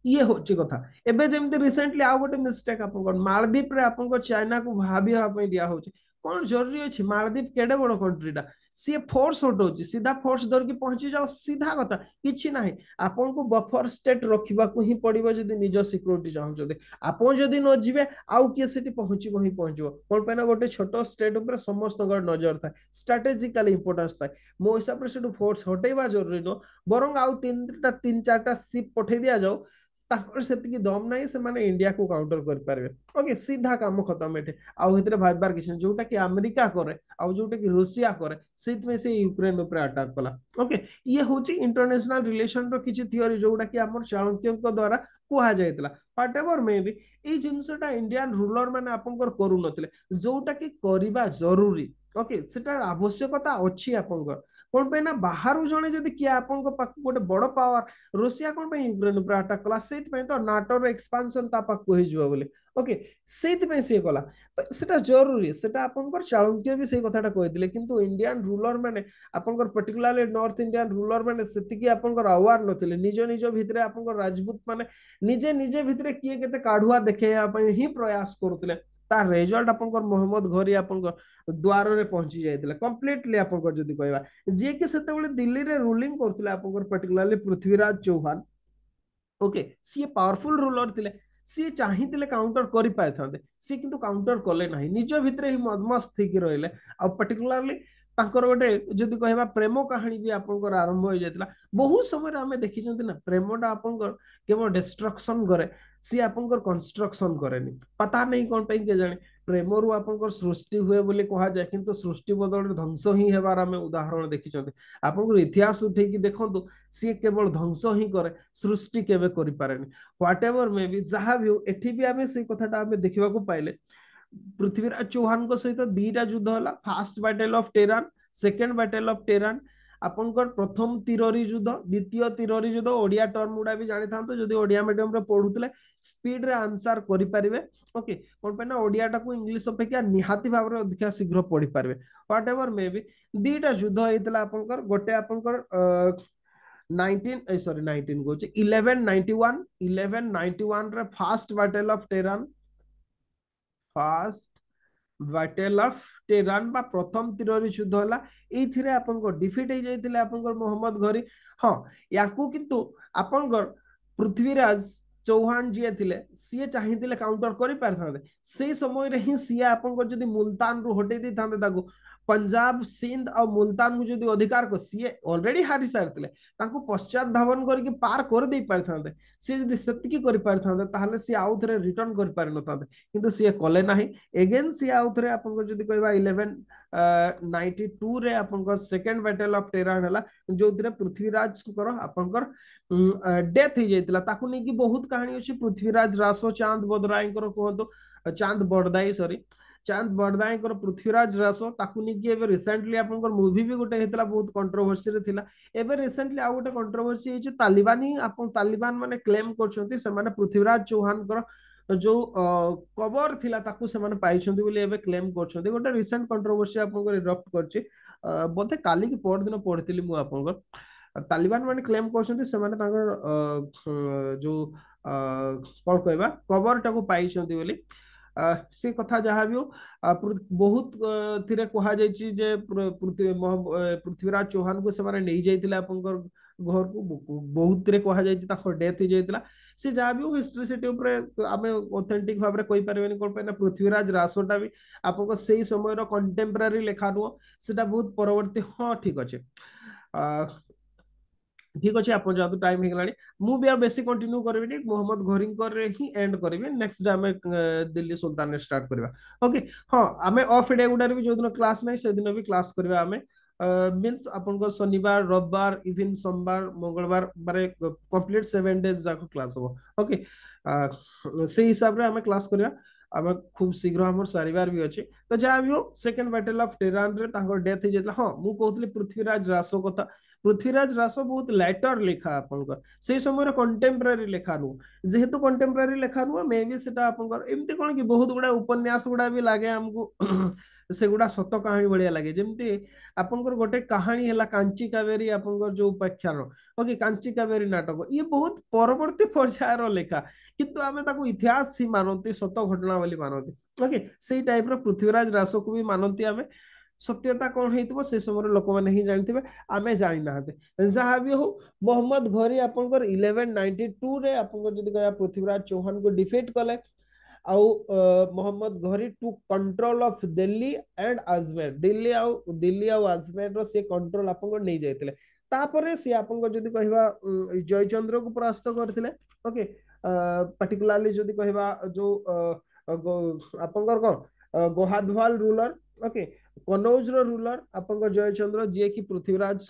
ये होची कथा एबे जेमते रिसेंटली आ गोटे मिस्टेक आपन मालदीप रे आपन चाइना को भाबिया पई दिया होची कोन जरूरी अछि मालदीप केडे बड़ कंट्रीटा सी फोर्स हटोची सीधा फोर्स धर के पहुंची जाओ सीधा कथा किछि नाही आपन को बफर स्टेट रखिबा को ही पड़िबो जदी निज सिक्योरिटी चाहू जदी आपन जदी न जिवे आउ के सेठी पहुंचीबो ही पहुंचीबो कोन पैना गोटे छोटो स्टेट ऊपर समस्त नजर थाए स्ट्रेटेजिकली इंपोर्टेंस थाए मो हिसाब रे सेठु फोर्स हटेबा जरूरी न बरंग आउ तीन चारटा शिप पठे दिया जाओ ତାଙ୍କର ସେତିକି ଦମ ନାହିଁ ସେମାନେ ଇଣ୍ଡିଆକୁ କାଉଣ୍ଟର କରିପାରିବେ। ଓକେ, ସିଧା କାମ ଖତମ ଏଠି। ଆଉ ଏଥିରେ ଭାବିବାର କିଛି ନାହିଁ, ଯୋଉଟା କି ଆମେରିକା କରେ ଆଉ ଯୋଉଟା କି ରୁଷିଆ କରେ, ସେଇଥିପାଇଁ ସେ ୟୁକ୍ରେନ ଉପରେ ଆଟାକ କଲା। ଓକେ, ଇଏ ହଉଛି ଇଣ୍ଟରନ୍ୟାସନାଲ ରିଲେସନ ର କିଛି ଥିଓରି ଯୋଉଟା କି ଆମର ଚାଣକ୍ୟଙ୍କ ଦ୍ଵାରା କୁହାଯାଇଥିଲା। ହ୍ୱାଟ ଏଭର ମେ ବି ଏଇ ଜିନିଷଟା ଇଣ୍ଡିଆନ ରୁଲର ମାନେ ଆପଣଙ୍କର କରୁନଥିଲେ, ଯୋଉଟା କି କରିବା ଜରୁରୀ। ଓକେ, ସେଟାର ଆବଶ୍ୟକତା ଅଛି ଆପଣଙ୍କର। କଣ ପାଇଁ ନା ବାହାରୁ ଜଣେ ଯଦି କିଏ ଆପଣଙ୍କ ପାଖକୁ ଗୋଟେ ବଡ ପାୱାର, ରୁଷିଆ କଣ ପାଇଁ ୟୁକ୍ରେନ ଉପରେ ଆଟାକ କଲା, ସେଇଥିପାଇଁ ତ ନାଟୋର ଏକ୍ସପାନସନ ତା ପାଖକୁ ହେଇଯିବ ବୋଲି। ଓକେ, ସେଇଥିପାଇଁ ସିଏ କଲା, ତ ସେଟା ଜରୁରୀ, ସେଟା ଆପଣଙ୍କର ଚାଣକ୍ୟ ବି ସେଇ କଥାଟା କହିଥିଲେ। କିନ୍ତୁ ଇଣ୍ଡିଆନ ରୁଲର ମାନେ ଆପଣଙ୍କର ପର୍ଟିକୁଲାରଲି ନର୍ଥ ଇଣ୍ଡିଆନ ରୁଲର ମାନେ ସେତିକି ଆପଣଙ୍କର ଆୱାର ନଥିଲେ। ନିଜ ନିଜ ଭିତରେ ଆପଣଙ୍କର ରାଜପୁତ ମାନେ ନିଜେ ନିଜେ ଭିତରେ କିଏ କେତେ କାଢୁଆ ଦେଖେଇବା ପାଇଁ ହିଁ ପ୍ରୟାସ କରୁଥିଲେ। ତା ରେଜଲ୍ଟ ଆପଣଙ୍କର ମହମ୍ମଦ ଘୋରୀ ଆପଣଙ୍କ ଦ୍ୱାରରେ ପହଞ୍ଚି ଯାଇଥିଲା କମ୍ପ୍ଲିଟଲି। ଆପଣଙ୍କର ଯଦି କହିବା, ଯିଏକି ସେତେବେଳେ ଦିଲ୍ଲୀରେ ରୁଲିଂ କରୁଥିଲେ ଆପଣଙ୍କର ପର୍ଟିକୁଲାରଲି ପୃଥ୍ୱୀରାଜ ଚୌହାନ। ଓକେ, ସିଏ ପାୱାରଫୁଲ ରୁଲର ଥିଲେ, ସିଏ ଚାହିଁଥିଲେ କାଉଣ୍ଟର କରିପାରିଥାନ୍ତେ, ସିଏ କିନ୍ତୁ କାଉଣ୍ଟର କଲେ ନାହିଁ, ନିଜ ଭିତରେ ହିଁ ମଦମସ୍ତ ହେଇକି ରହିଲେ। ଆଉ ପର୍ଟିକୁଲାରଲି ତାଙ୍କର ଗୋଟେ ଯଦି କହିବା ପ୍ରେମ କାହାଣୀ ବି ଆପଣଙ୍କର ଆରମ୍ଭ ହେଇଯାଇଥିଲା। ବହୁତ ସମୟରେ ଆମେ ଦେଖିଛନ୍ତି ନା, ପ୍ରେମଟା ଆପଣଙ୍କର କେବଳ ଡିଷ୍ଟ୍ରକ୍ସନ କରେ, ସିଏ ଆପଣଙ୍କର କନଷ୍ଟ୍ରକ୍ସନ କରେନି। ପତା ନେଇ କଣ ପାଇଁ କେଜାଣି ପ୍ରେମରୁ ଆପଣଙ୍କର ସୃଷ୍ଟି ହୁଏ ବୋଲି କୁହାଯାଏ, କିନ୍ତୁ ସୃଷ୍ଟି ବଦଳରେ ଧ୍ୱଂସ ହିଁ ହେବାର ଆମେ ଉଦାହରଣ ଦେଖିଛନ୍ତି। ଆପଣଙ୍କର ଇତିହାସ ଉଠେଇକି ଦେଖନ୍ତୁ, ସିଏ କେବଳ ଧ୍ୱଂସ ହିଁ କରେ, ସୃଷ୍ଟି କେବେ କରିପାରେନି। ହ୍ୱାଟ ଏଭର ମେ ବି, ଯାହା ବି ହଉ, ଏଠି ବି ଆମେ ସେଇ କଥାଟା ଆମେ ଦେଖିବାକୁ ପାଇଲେ। ପୃଥ୍ୱୀରାଜ ଚୌହାନଙ୍କ ସହିତ ଦିଟା ଯୁଦ୍ଧ ହେଲା, first battle of Tarain, second battle of Tarain. ଆପଣଙ୍କର ପ୍ରଥମ ତିରୋରୀ ଯୁଦ୍ଧ, ଦ୍ୱିତୀୟ ତିରୋରୀ ଯୁଦ୍ଧ, ଓଡିଆ ଟର୍ମ ଗୁଡା ବି ଜାଣିଥାନ୍ତୁ ଯଦି ଓଡିଆ ମିଡିୟମରେ ପଢୁଥିଲେ, ସ୍ପିଡରେ ଆନ୍ସର କରିପାରିବେ। ଓକେ, କଣ ପାଇଁ ନା ଓଡିଆଟାକୁ ଇଂଲିଶ ଅପେକ୍ଷା ନିହାତି ଭାବରେ ଅଧିକା ଶୀଘ୍ର ପଢିପାରିବେ। ହ୍ୱାଟ ଏଭର ମେ ବି, ଦିଟା ଯୁଦ୍ଧ ହେଇଥିଲା ଆପଣଙ୍କର। ଗୋଟେ ଆପଣଙ୍କର 1191 ରେ first battle of Tarain, first battle of Tarain ବା ପ୍ରଥମ ତିରୋରୀ ଯୁଦ୍ଧ ହେଲା। ଏଇଥିରେ ଆପଣଙ୍କ ଡିଫିଟ୍ ହେଇଯାଇଥିଲେ ଆପଣଙ୍କର ମହମ୍ମଦ ଘୋରୀ। ହଁ, ୟାକୁ କିନ୍ତୁ ଆପଣଙ୍କର ପୃଥ୍ୱୀରାଜ ଚୌହାନ ଯିଏ ଥିଲେ, ସିଏ ଚାହିଁଥିଲେ କାଉଣ୍ଟର କରିପାରିଥାନ୍ତେ। ସେଇ ସମୟରେ ହିଁ ସିଏ ଆପଣଙ୍କର ଯଦି ମୁଲତାନରୁ ହଟେଇ ଦେଇଥାନ୍ତେ ତାକୁ, पंजाब सिंध और मुल्तान को जदि अधिकार को सी ऑलरेडी हारी सारी तांको पश्चात धावन करके पार कर दे पारिथांते सी जदि सेतिकी करि पारिथांते ताहले सी आउ थरे रिटर्न कर पारि नथांते किंतु सी कले नाही एगेन सी आउ थरे आपन को जदि कहबा 1192 रे आपन को सेकंड बैटल ऑफ टेरान हला जो थरे पृथ्वीराज कर आपन कर डेथ ही जाइतला ताकू नै कि बहुत कहानी अछि पृथ्वीराज रासो चांद बदराई कर कहतो चांद बड़दाई सॉरी चांद बड़दाई पृथ्वीराज रासो ताकू नै कि एबे रिसेंटली आपन मूवी भी गोटे हेतला बहुत कंट्रोवर्सी रे थिला एबे रिसेंटली आ गोटे कंट्रोवर्सी हे तालिबान ही आपन तालिबान माने क्लेम करछंती से माने पृथ्वीराज चौहान कर जो कवर थिला ताकू से माने पाइछंती बोली एबे क्लेम करछंती गोटे रिसेंट कंट्रोवर्सी आपन को इरप्ट करछि बोधे काली की पर दिन पढ़ितली मु आपन तालिबान माने क्लेम करछंती से माने जो कौन कहबा कवर टाको पाइछंती बोली से कथा जहाँ भी हो बहुत थिरे कहा जायछि जे पृथ्वीराज चौहान को से नहीं जाइतिले आपनकर घर को बहुत थिरे कहा जायछि ताको डेथ ही जाइतिला से जहाँ भी हो हिस्ट्री सेटी ऊपर आमे ऑथेंटिक भाबरे कहि परबेनी कोन पे पृथ्वीराज रासोटा भी आपनको सेही समय रो कंटेम्पररी लेखा नुओ सेटा बहुत परवर्ती हाँ ठीक अच्छे ठीक अच्छे आप जो टाइम हो गलानी मु भी बेसी कंटिन्यू करबी मोहम्मद घोरीकर ही एंड करबी नेक्स्ट डे आमे दिल्ली सुल्तान ने स्टार्ट करबा ओके हाँ आमे ऑफ डे गुडा भी जो दिन क्लास नहीं से दिन भी क्लास करबा आमे मींस अपन को शनिवार रविवार इवन सोमवार मंगलवार बारे कंप्लीट 7 डेज जाको क्लास हो ओके से हिसाब रे आमे क्लास करबा आमे खूब शीघ्र हमर सारिवार भी अछि तो जहाँ भी हो सेकंड बैटल ऑफ टेरान रे तांको डेथ हो जेतला हां मु कहतली पृथ्वीराज रासो कथा पृथ्वीराज रासो बहुत लेटर लेखा आपनकर से समय कंटेम्पररी लेखा नु जेहेतु कंटेम्पररी लेखा नु मे भी सेटा आपनकर एमती कोन कि बहुत गुडा उपन्यास गुडा भी लागे हमको से गुडा सत कहानी बढ़िया लगे जेमती आपनकर गोटे कहानी हला कांची कावेरी आपनकर जो उपाख्यान ओके कांची कावेरी नाटक ये बहुत परवर्ती पर्यायर लेखा किंतु आमे ताको इतिहास ही मानती सत घटना बोली मानती ओके सेही टाइप रो पृथ्वीराज रासो को भी मानती आमे सत्यता कौन है से समय लोक मैंने ही जानते आमे जानी ना जहाँ भी हो मोहम्मद घोरी आपनकर 1192 रे आपनकर जदी कहया पृथ्वीराज चौहान को डिफीट कले आउ Mohammad Ghori to control of Delhi and Ajmer Delhi आउ अजमेर रो से कंट्रोल आपनकर नहीं जाइतिले तापरे से आपनकर जदी कहबा जयचंद्र को परास्त करथिले ओके पर्टिकुलारली जदि कहबा जो आपंकर कौन गोहादवाल रूलर ओके कनौज रूलर आपंकर जयचंद्र जी की पृथ्वीराज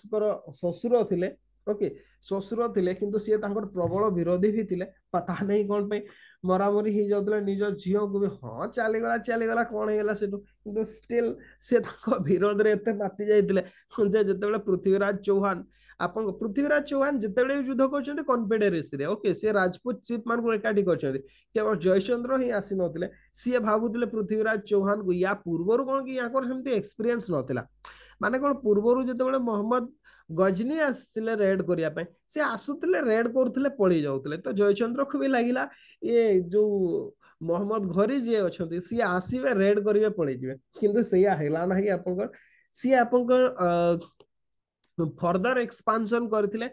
ससुर थिले ओके ससुर थिले किंतु सी तांकर प्रबल विरोधी भी थिले पता नहीं कौन पे मरामरी ही जाउतले निज झियो को भी हाँ चलीगला कौन हेला सेटू किंतु स्टिल से तांको विरोध रे एते माति जाइतिले जे जेतेबेले पृथ्वीराज चौहान ଆପଣ ପୃଥ୍ୱୀରାଜ ଚୌହାନ ଯେତେବେଳେ ବି ଯୁଦ୍ଧ କରୁଛନ୍ତି କନଫେଡେରେସିରେ ଓକେ ସେ ରାଜପୁତ ଚିଫ ମାନଙ୍କୁ ଏକାଠି କରିଛନ୍ତି କେବଳ ଜୟଚନ୍ଦ୍ର ହିଁ ଆସିନଥିଲେ ସିଏ ଭାବୁଥିଲେ ପୃଥ୍ୱୀରାଜ ଚୌହାନକୁ ୟା ପୂର୍ବରୁ କଣ କି ୟାଙ୍କର ସେମିତି ଏକ୍ସପିରିଏନ୍ସ ନଥିଲା ମାନେ କଣ ପୂର୍ବରୁ ଯେତେବେଳେ ମହମ୍ମଦ ଗଜନୀ ଆସିଥିଲେ ରେଡ୍ କରିବା ପାଇଁ ସେ ଆସୁଥିଲେ ରେଡ୍ କରୁଥିଲେ ପଳେଇ ଯାଉଥିଲେ ତ ଜୟଚନ୍ଦ୍ରକୁ ବି ଲାଗିଲା ଇଏ ଯୋଉ ମହମ୍ମଦ ଘରୀ ଯିଏ ଅଛନ୍ତି ସିଏ ଆସିବେ ରେଡ୍ କରିବେ ପଳେଇଯିବେ କିନ୍ତୁ ସେଇଆ ହେଲା ନାହିଁ ଆପଣଙ୍କର ସିଏ ଆପଣଙ୍କର फर्दर एक्सपांशन करथिले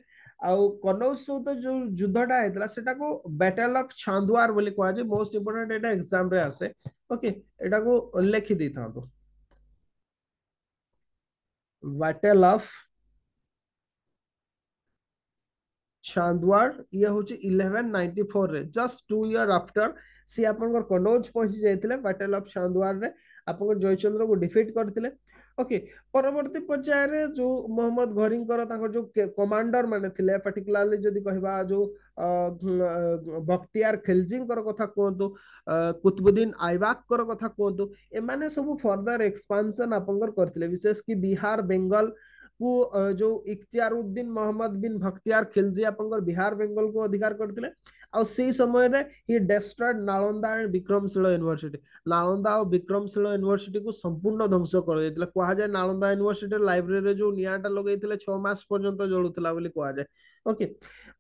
आउ कनौज सहित जो युद्धटा हेतला सेटा को बैटल ऑफ छांदवार बोली कहा जाय मोस्ट इंपोर्टेंट एटा एग्जाम रे आसे ओके एटा को लिखि दै थांतो बैटल ऑफ चांदवार ये हूँ 1194 रे जस्ट 2 ईयर आफ्टर सी आपनकर कनौज पहुंची जाइतिले बैटल ऑफ चांदवार रे आपनकर जयचंद्र को डिफीट करथिले ओके परवर्ती पर्याय रे जो मोहम्मद घरींकर तांकर जो कमांडर माने थिले पर्टिकुलरली जदी कहबा जो बख्तियार खिलजींकर कथा कहतु कुतुबुद्दीन ऐबक कथा कहतु ए माने सब फर्दर एक्सपांशन आपनकर करथिले विशेष कि बिहार बेंगल को जो इख्तियारुद्दीन मोहम्मद बिन बख्तियार खिलजी आपनकर बिहार बेंगल को अधिकार करथिले और से समय रे he destroyed Nalanda and Vikramshila university Nalanda और विक्रमशिला यूनिवर्सिटी को संपूर्ण ध्वंस कर देथिले कहा जाय नालंदा यूनिवर्सिटी लाइब्रेरी रे जो नियाटा लगैथिले 6 मास पर्यंत जळुतला बोली कहा जाय ओके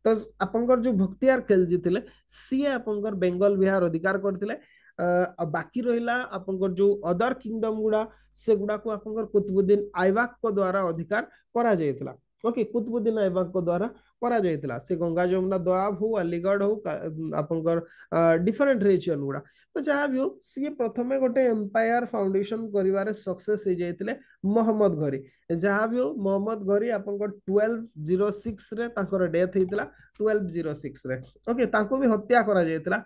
तो आपनकर जो बख्तियार खिलजी थिले सी आपनकर बेंगल बिहार अधिकार करथिले बाकी रहिला आपनकर जो अदर किंगडम गुडा से गुडा को आपनकर कुतुबुद्दीन ऐबक को द्वारा अधिकार करा जायतिला ओके कुतुबुद्दीन ऐबक को द्वारा करा जायतिला से गंगा जमुना दोआब हो अलीगढ़ हो आपनकर डिफरेंट रीजन गुडा तो जहाँ भी हो सी प्रथमे गोटे एम्पायर फाउंडेशन करिवारे सक्सेस हो जायतिले मोहम्मद घरी जहाँ भी हो मोहम्मद घरी आपनकर 1206 रे तांकर डेथ हेतिला 1206 रे ओके तांको भी हत्या करा जायतिला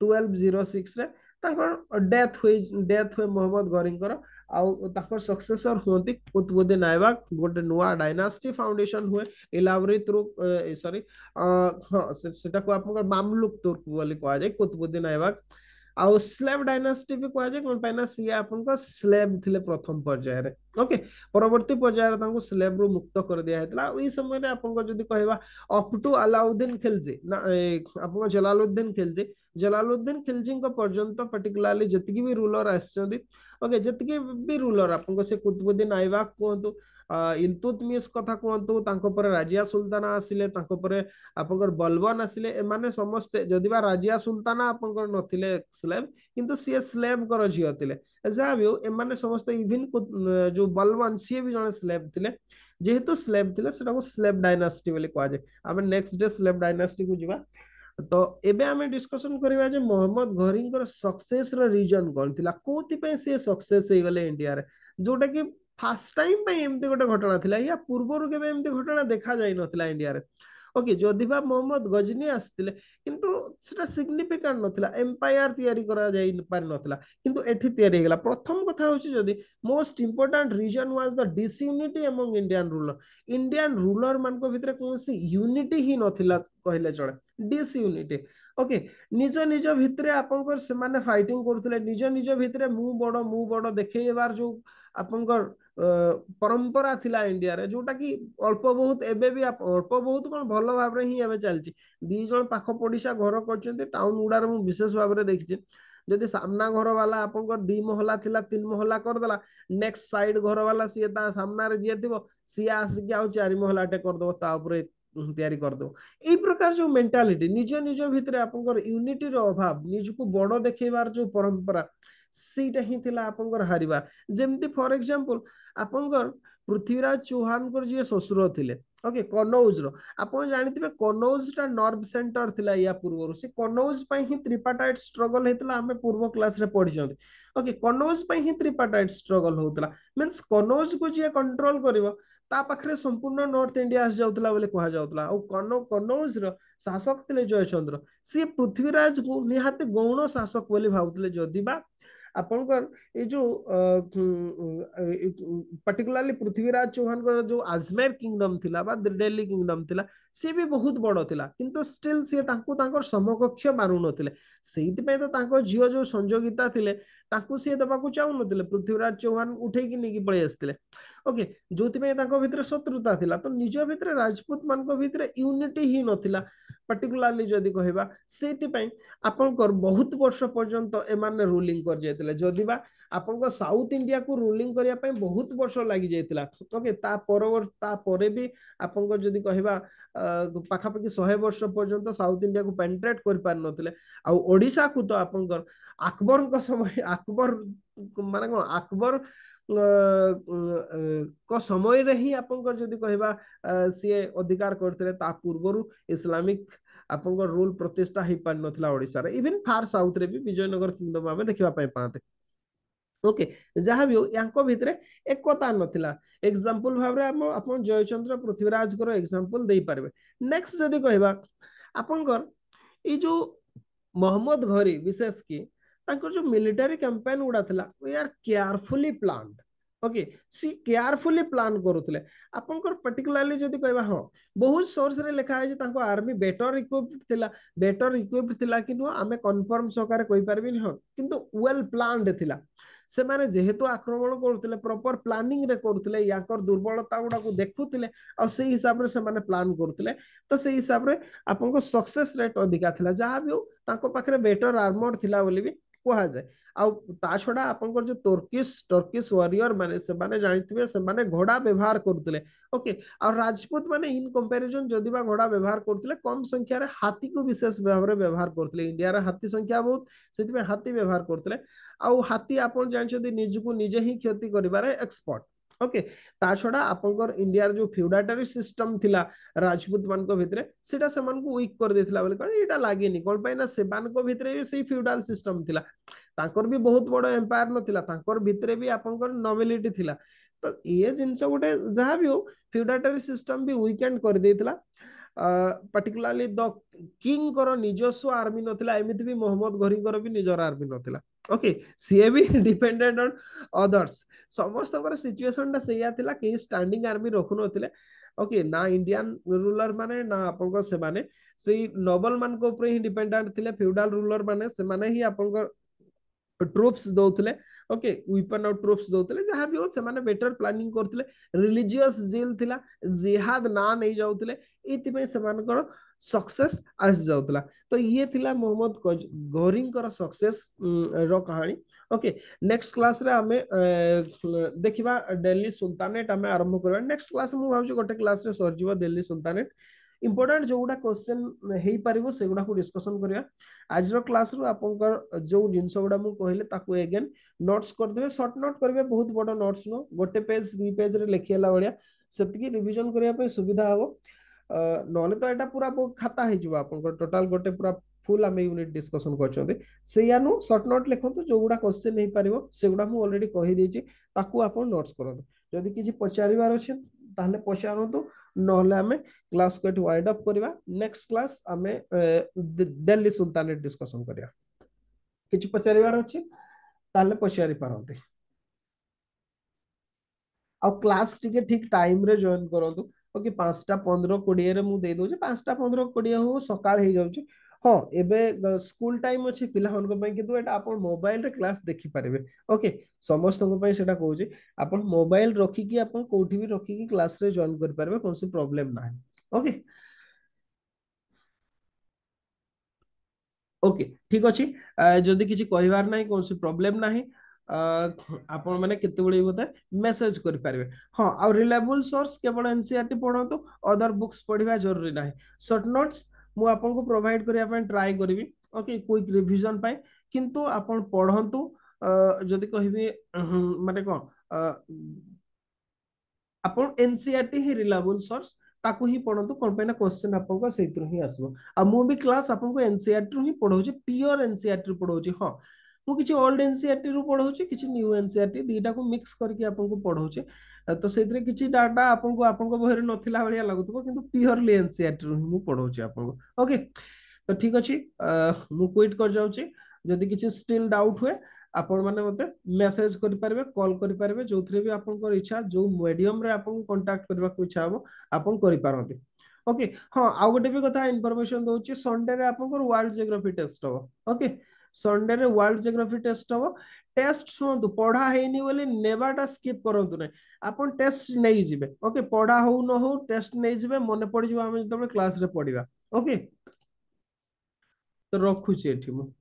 1206 रे तांकर डेथ हुए मोहम्मद घरींकर आउ तांकर सक्सेसर हुंती कुतुबुद्दीन ऐबक गोटे नुआ डायनास्टी फाउंडेशन हुए इलावरी तुर्क सॉरी हाँ सेटा को आपनकर मामलुक तुर्क बोली कहा जाय कुतुबुद्दीन ऐबक आउ स्लेव डायनास्टी भी कहा जाय कोन पाइना सी आपनकर स्लेव थिले प्रथम पर्याय रे ओके परवर्ती पर्याय रे तांको स्लेव रु मुक्त कर दिया हेतला ओई समय रे आपनकर जदी कहबा अप टू अलाउद्दीन खिलजी ना आपनकर जलालुद्दीन खिलजी जलालुद्दीन खिलजी को पर्यंत पर्टिकुलरली जतिकी भी रूलर आछछदी ओके जतिकी भी रूलर आपनको से कुतुबुद्दीन ऐबक कहतु इल्तुतमिश कथा कहतु तांको परे राजिया सुल्ताना आसिले तांको परे आपनकर बलबन आसिले ए माने समस्त जदिबा राजिया सुल्ताना आपनकर नथिले स्लेव किंतु सी स्लेव कर झियो थिले जा भी ए माने समस्त इवन जो बलबन सी भी जने स्लेव थिले जेहेतु स्लेव थिले सेटा को स्लेव डायनास्टी बोली कहा जाय आमे नेक्स्ट डे स्लेव डायनास्टी को जिबा तो एबे आमे डिस्कशन करिबा जे मोहम्मद घरींकर सक्सेस रो रीजन कोन थिला कोथि पे से सक्सेस हे गले इंडिया रे जोटा कि फास्ट टाइम पे एमती गोटे घटना थिला या पूर्वरु केबे एमती घटना देखा जाय नथिला इंडिया रे ओके जदिबा मोहम्मद गजनी आस्तिले किंतु सेटा सिग्निफिकेंट नथिला एम्पायर तयारी करा जाय पारि नथिला किंतु एठी तयारी गेला प्रथम कथा होछि जदी most important reason was the disunity among Indian ruler मान को भितरे कोनसी यूनिटी ही नथिला कहले चले डिसयूनिटी ओके निज निज भितरे आपनकर से माने फाइटिंग करथले निज भितरे मु बड़ देखैबार जो आपनकर परंपरा थिला इंडिया रे जोटा कि अल्प बहुत एबे भी अल्प बहुत कोन भलो भाबरे ही एबे चलची दी जण पाख पडिसा घर करचंती टाउन गुडा रे मु विशेष भाबरे देखछि जदि सामना घर वाला आपनकर 2 महला थिला 3 महला कर देला नेक्स्ट साइड घर वाला सी ता सामना रे जे थिबो सी आस कि आउ 4 महला टे कर दो ता ऊपर तैयारी कर दो ए प्रकार जो मेंटालिटी निज निज भितरे आपनकर यूनिटी रो अभाव निज को बड़ देखैबार जो परंपरा सीटा ही थिला आपनकर हारिबा जेमती फॉर एग्जांपल आपनकर पृथ्वीराज चौहान कर जे ससुर थिले ओके कनौज रो आपण जानिथिबे कनौज टा नर्व सेंटर थिला या पूर्व से कनौज पई ही त्रिपार्टाइट स्ट्रगल हेतला हमें पूर्व क्लास रे पढि छथि ओके कनौज पई ही त्रिपार्टाइट स्ट्रगल होतला मींस कनौज को जे कंट्रोल करिवो ता पाखरे संपूर्ण नॉर्थ इंडिया आस जाउतला बोले कहा जाउतला और कनौज रो शासक थिले जयचंद्र सी पृथ्वीराज को निहाते गौण शासक बोली भाउतले जदि बा आपनकर ये जो पर्टिकुलारली पृथ्वीराज चौहान को जो आजमेर किंगडम थिला बा दिल्ली किंगडम थिला सी भी बहुत बड़ थिला किंतु स्टिल सी तांको तांकर समकक्ष मानु नथिले सेहिति पे तो तांको जियो जो संयोगिता थिले तांको सी दबाकू चाहू नथिले पृथ्वीराज चौहान उठेकी नेकी पळै आस्थिले ओके जोति पे तांको भितर शत्रुता थिला तो निज भितर राजपूत मानक भितर यूनिटी ही नथिला पर्टिकुलारली जदि कहबा सेति पे आपनकर बहुत वर्ष पर्यंत एमाने रूलिंग कर जायतिले जदि बा आपनकर साउथ इंडिया को रूलिंग करिया पे बहुत वर्ष लागि जायतिला ओके ता परे भी आपनकर जदि कहबा पाखापाखि 100 वर्ष पर्यंत साउथ इंडिया को पेनिट्रेट कर पार नथिले आ ओडिशा को तो आपनकर अकबर का समय अकबर माने कोन अकबर को समय रे ही आपनकर जदि कहबा सी अधिकार करथिले ता पूर्वरु इस्लामिक आपनकर रूल प्रतिष्ठा ही पार नथिला ओडिसा रे इवन फार साउथ रे भी विजयनगर किंगडम आमे देखिबा पय पाते ओके जहाँ भी हो यांको भितरे एकता नथिला एग्जांपल भाबरे आपण जयचंद्र पृथ्वीराज को एग्जांपल देई पारबे नेक्स्ट जदि कहबा आपनकर ई जो मोहम्मद घोरी विशेष की तांकर जो मिलिटरी कैंपेन उडा थिला we are carefully planned okay see carefully plan करूथिले आपनकर पर्टिकुलरली जदि कहबा हां बहुत सोर्स रे लिखा है जे तांको आर्मी बेटर इक्विप्ड थिला कि आमे कन्फर्म सहकारे कहि परबिनी हां किंतु वेल प्लान्ड थिला से माने जेहेतु आक्रमण करूथिले प्रॉपर प्लानिंग रे करूथिले याकर दुर्बलता गुडा को देखुथिले और से हिसाब रे से माने प्लान करूथिले तो से हिसाब रे आपनको सक्सेस रेट अधिका थिला जहां भी हो तांको पाखरे बेटर आर्मर थिला बोली भी कहा जाए आउ ता छडा आपनकर जो टर्किश वॉरियर माने से माने जानिथिबे से माने घोड़ा व्यवहार करथिले ओके और राजपूत माने इन कंपैरिजन जदि बा घोड़ा व्यवहार करथिले कम संख्या रे हाथी को विशेष भाव रे व्यवहार करथिले इंडिया रे हाथी संख्या बहुत सेति में हाथी व्यवहार करथिले आउ हाथी आपन जानछथि निजकु निजे ही क्षति करिबारे एक्सपर्ट ओके ता छडा आपनकर इंडिया जो फ्यूडाटरी सिस्टम थिला राजपूत मान को भितरे सेटा समान को वीक कर देथिला बोले कोन एटा लागेनी कोन पाइना सेबान को भितरे सेही फ्यूडाल सिस्टम थिला तांकर भी बहुत बड़ एम्पायर नथिला तांकर भितरे भी आपनकर नोबिलिटी थिला तो ये जिंस गोटे जहां भी हो फ्यूडाटरी सिस्टम भी वीकेंड कर देथिला पर्टिकुलारली द किंग कर निजस्व आर्मी नथिला एमिति भी मोहम्मद घोरी कर भी निजर आर्मी नथिला ओके सीए भी डिपेंडेंट ऑन अदर्स समस्त सिचुएशन टा सेया थिला कि स्टैंडिंग आर्मी रखु नथिले ओके ना इंडियन रूलर माने ना आपनकर से माने सेही नोबल मान को ऊपर ही डिपेंडेंट थिले फ्यूडल रूलर माने से माने ही आपनकर ट्रूप्स दौले ओके वेपन और ट्रूप्स दौले जहाँ भी हो से माने बेटर प्लानिंग करथिले रिलीजियस जेल थिला जिहाद ना नहीं जाउथिले इति से मानकर सक्सेस आस जाउतला तो ये थिला मोहम्मद घोरींकर सक्सेस रो कहानी ओके नेक्स्ट क्लास रे हमें देखिबा दिल्ली सुल्तानेट हमें आरंभ करबा नेक्स्ट क्लास मु भाबछु गोटे क्लास रे सर जीव दिल्ली सुल्तानेट इंपोर्टेंट जो गुडा क्वेश्चन हेई परिबो से गुडा को डिस्कशन करिया आज रो क्लास रो आपनकर जो जिंस गुडा मु कहले ताकू अगेन नोट्स कर देबे शॉर्ट नोट करबे बहुत बड़ नोट्स नो गोटे पेज दुई पेज रे लेखियला बढिया सेतिकी रिवीजन करिया पे सुविधा हबो नले तो एटा पूरा खाता हे जिवो आपनकर टोटल गोटे पूरा फुल आमे यूनिट डिस्कशन करछोते सेयानु शॉर्ट नोट लिखंतु जो गुडा क्वेश्चन नहीं पारिबो से गुडा मु ऑलरेडी कहि देछि ताकू आपन नोट्स करंतु जदि किछि पचारिबार अछि ताहले पचारंतु नहले आमे क्लास को वाइड अप करबा नेक्स्ट क्लास आमे दिल्ली सुल्तानेट डिस्कशन करिया किछि पचारिबार अछि ताहले पचारि पारंते आ क्लास टिके ठीक टाइम रे जॉइन करंतु ओके 5:15-20 रे मु दे दउ जे 5:15-20 हो सकाळ हे जाउची हाँ एबे स्कूल टाइम अच्छी पिला किंतु एटा आपण मोबाइल रे क्लास देखि पारिबे ओके समस्त सेटा कहूँ आपण मोबाइल रखिकी आपण कोठी भी रखिकी क्लास रे जॉइन कर पारिबे कोनसी प्रॉब्लम ना ओके ओके ठीक अच्छी जदि किसी कहबार ना कौन प्रॉब्लम ना आपण मैंने केते बळे होता मेसेज कर पारिबे हां आ रिलायबल सोर्स केवल एनसीईआरटी पढंतु अदर बुक्स पढिबा जरूरी नाही शॉर्ट नोट्स मु आपन को प्रोवाइड करिया पे ट्राई करबी ओके क्विक रिवीजन पाए किंतु आपण पढंतु जदि कहबी माने कोन आपण एनसीईआरटी ही रिलायबल सोर्स ताको ही पढ़ंतु कोन पे ना क्वेश्चन आपको सेइत्र ही आसबो आ मु भी क्लास आपको एनसीईआरटी रु ही पढ़ौची प्योर एनसीईआरटी रु पढ़ौची हां मु किछि ओल्ड एनसीईआरटी रु पढ़ौची किछि न्यू एनसीईआरटी दीटा को मिक्स करके आपको पढ़ौची तो सेइत्रे किछि डाटा आपको बहरे नथिला भलिया लागुतबो किंतु प्योरली एनसीईआरटी रु ही मु पढ़ौची आपको ओके तो ठीक अछि मु क्विट कर जाउची जदि किछि स्टिल डाउट हुए आपण माने मते मेसेज करि पारबे कॉल करि पारबे जोथरे भी आपनकर इच्छा जो मीडियम रे आपन कांटेक्ट करबा को इच्छा हो आपन करि पारंती ओके हाँ आउ गोटे भी कथा इनफॉरमेशन दउची संडे रे आपनकर वर्ल्ड जियोग्राफी टेस्ट हो ओके संडे रे वर्ल्ड जियोग्राफी टेस्ट हो टेस्ट सुनतु पढ़ा हेनी बोली नेबाटा स्किप करंतु नै आपन टेस्ट नै जिबे ओके पढ़ा हो न हो टेस्ट नै जिबे मने पड़ जिबो हम जतबे क्लास रे पढ़िबा ओके तो रखुची एठी मु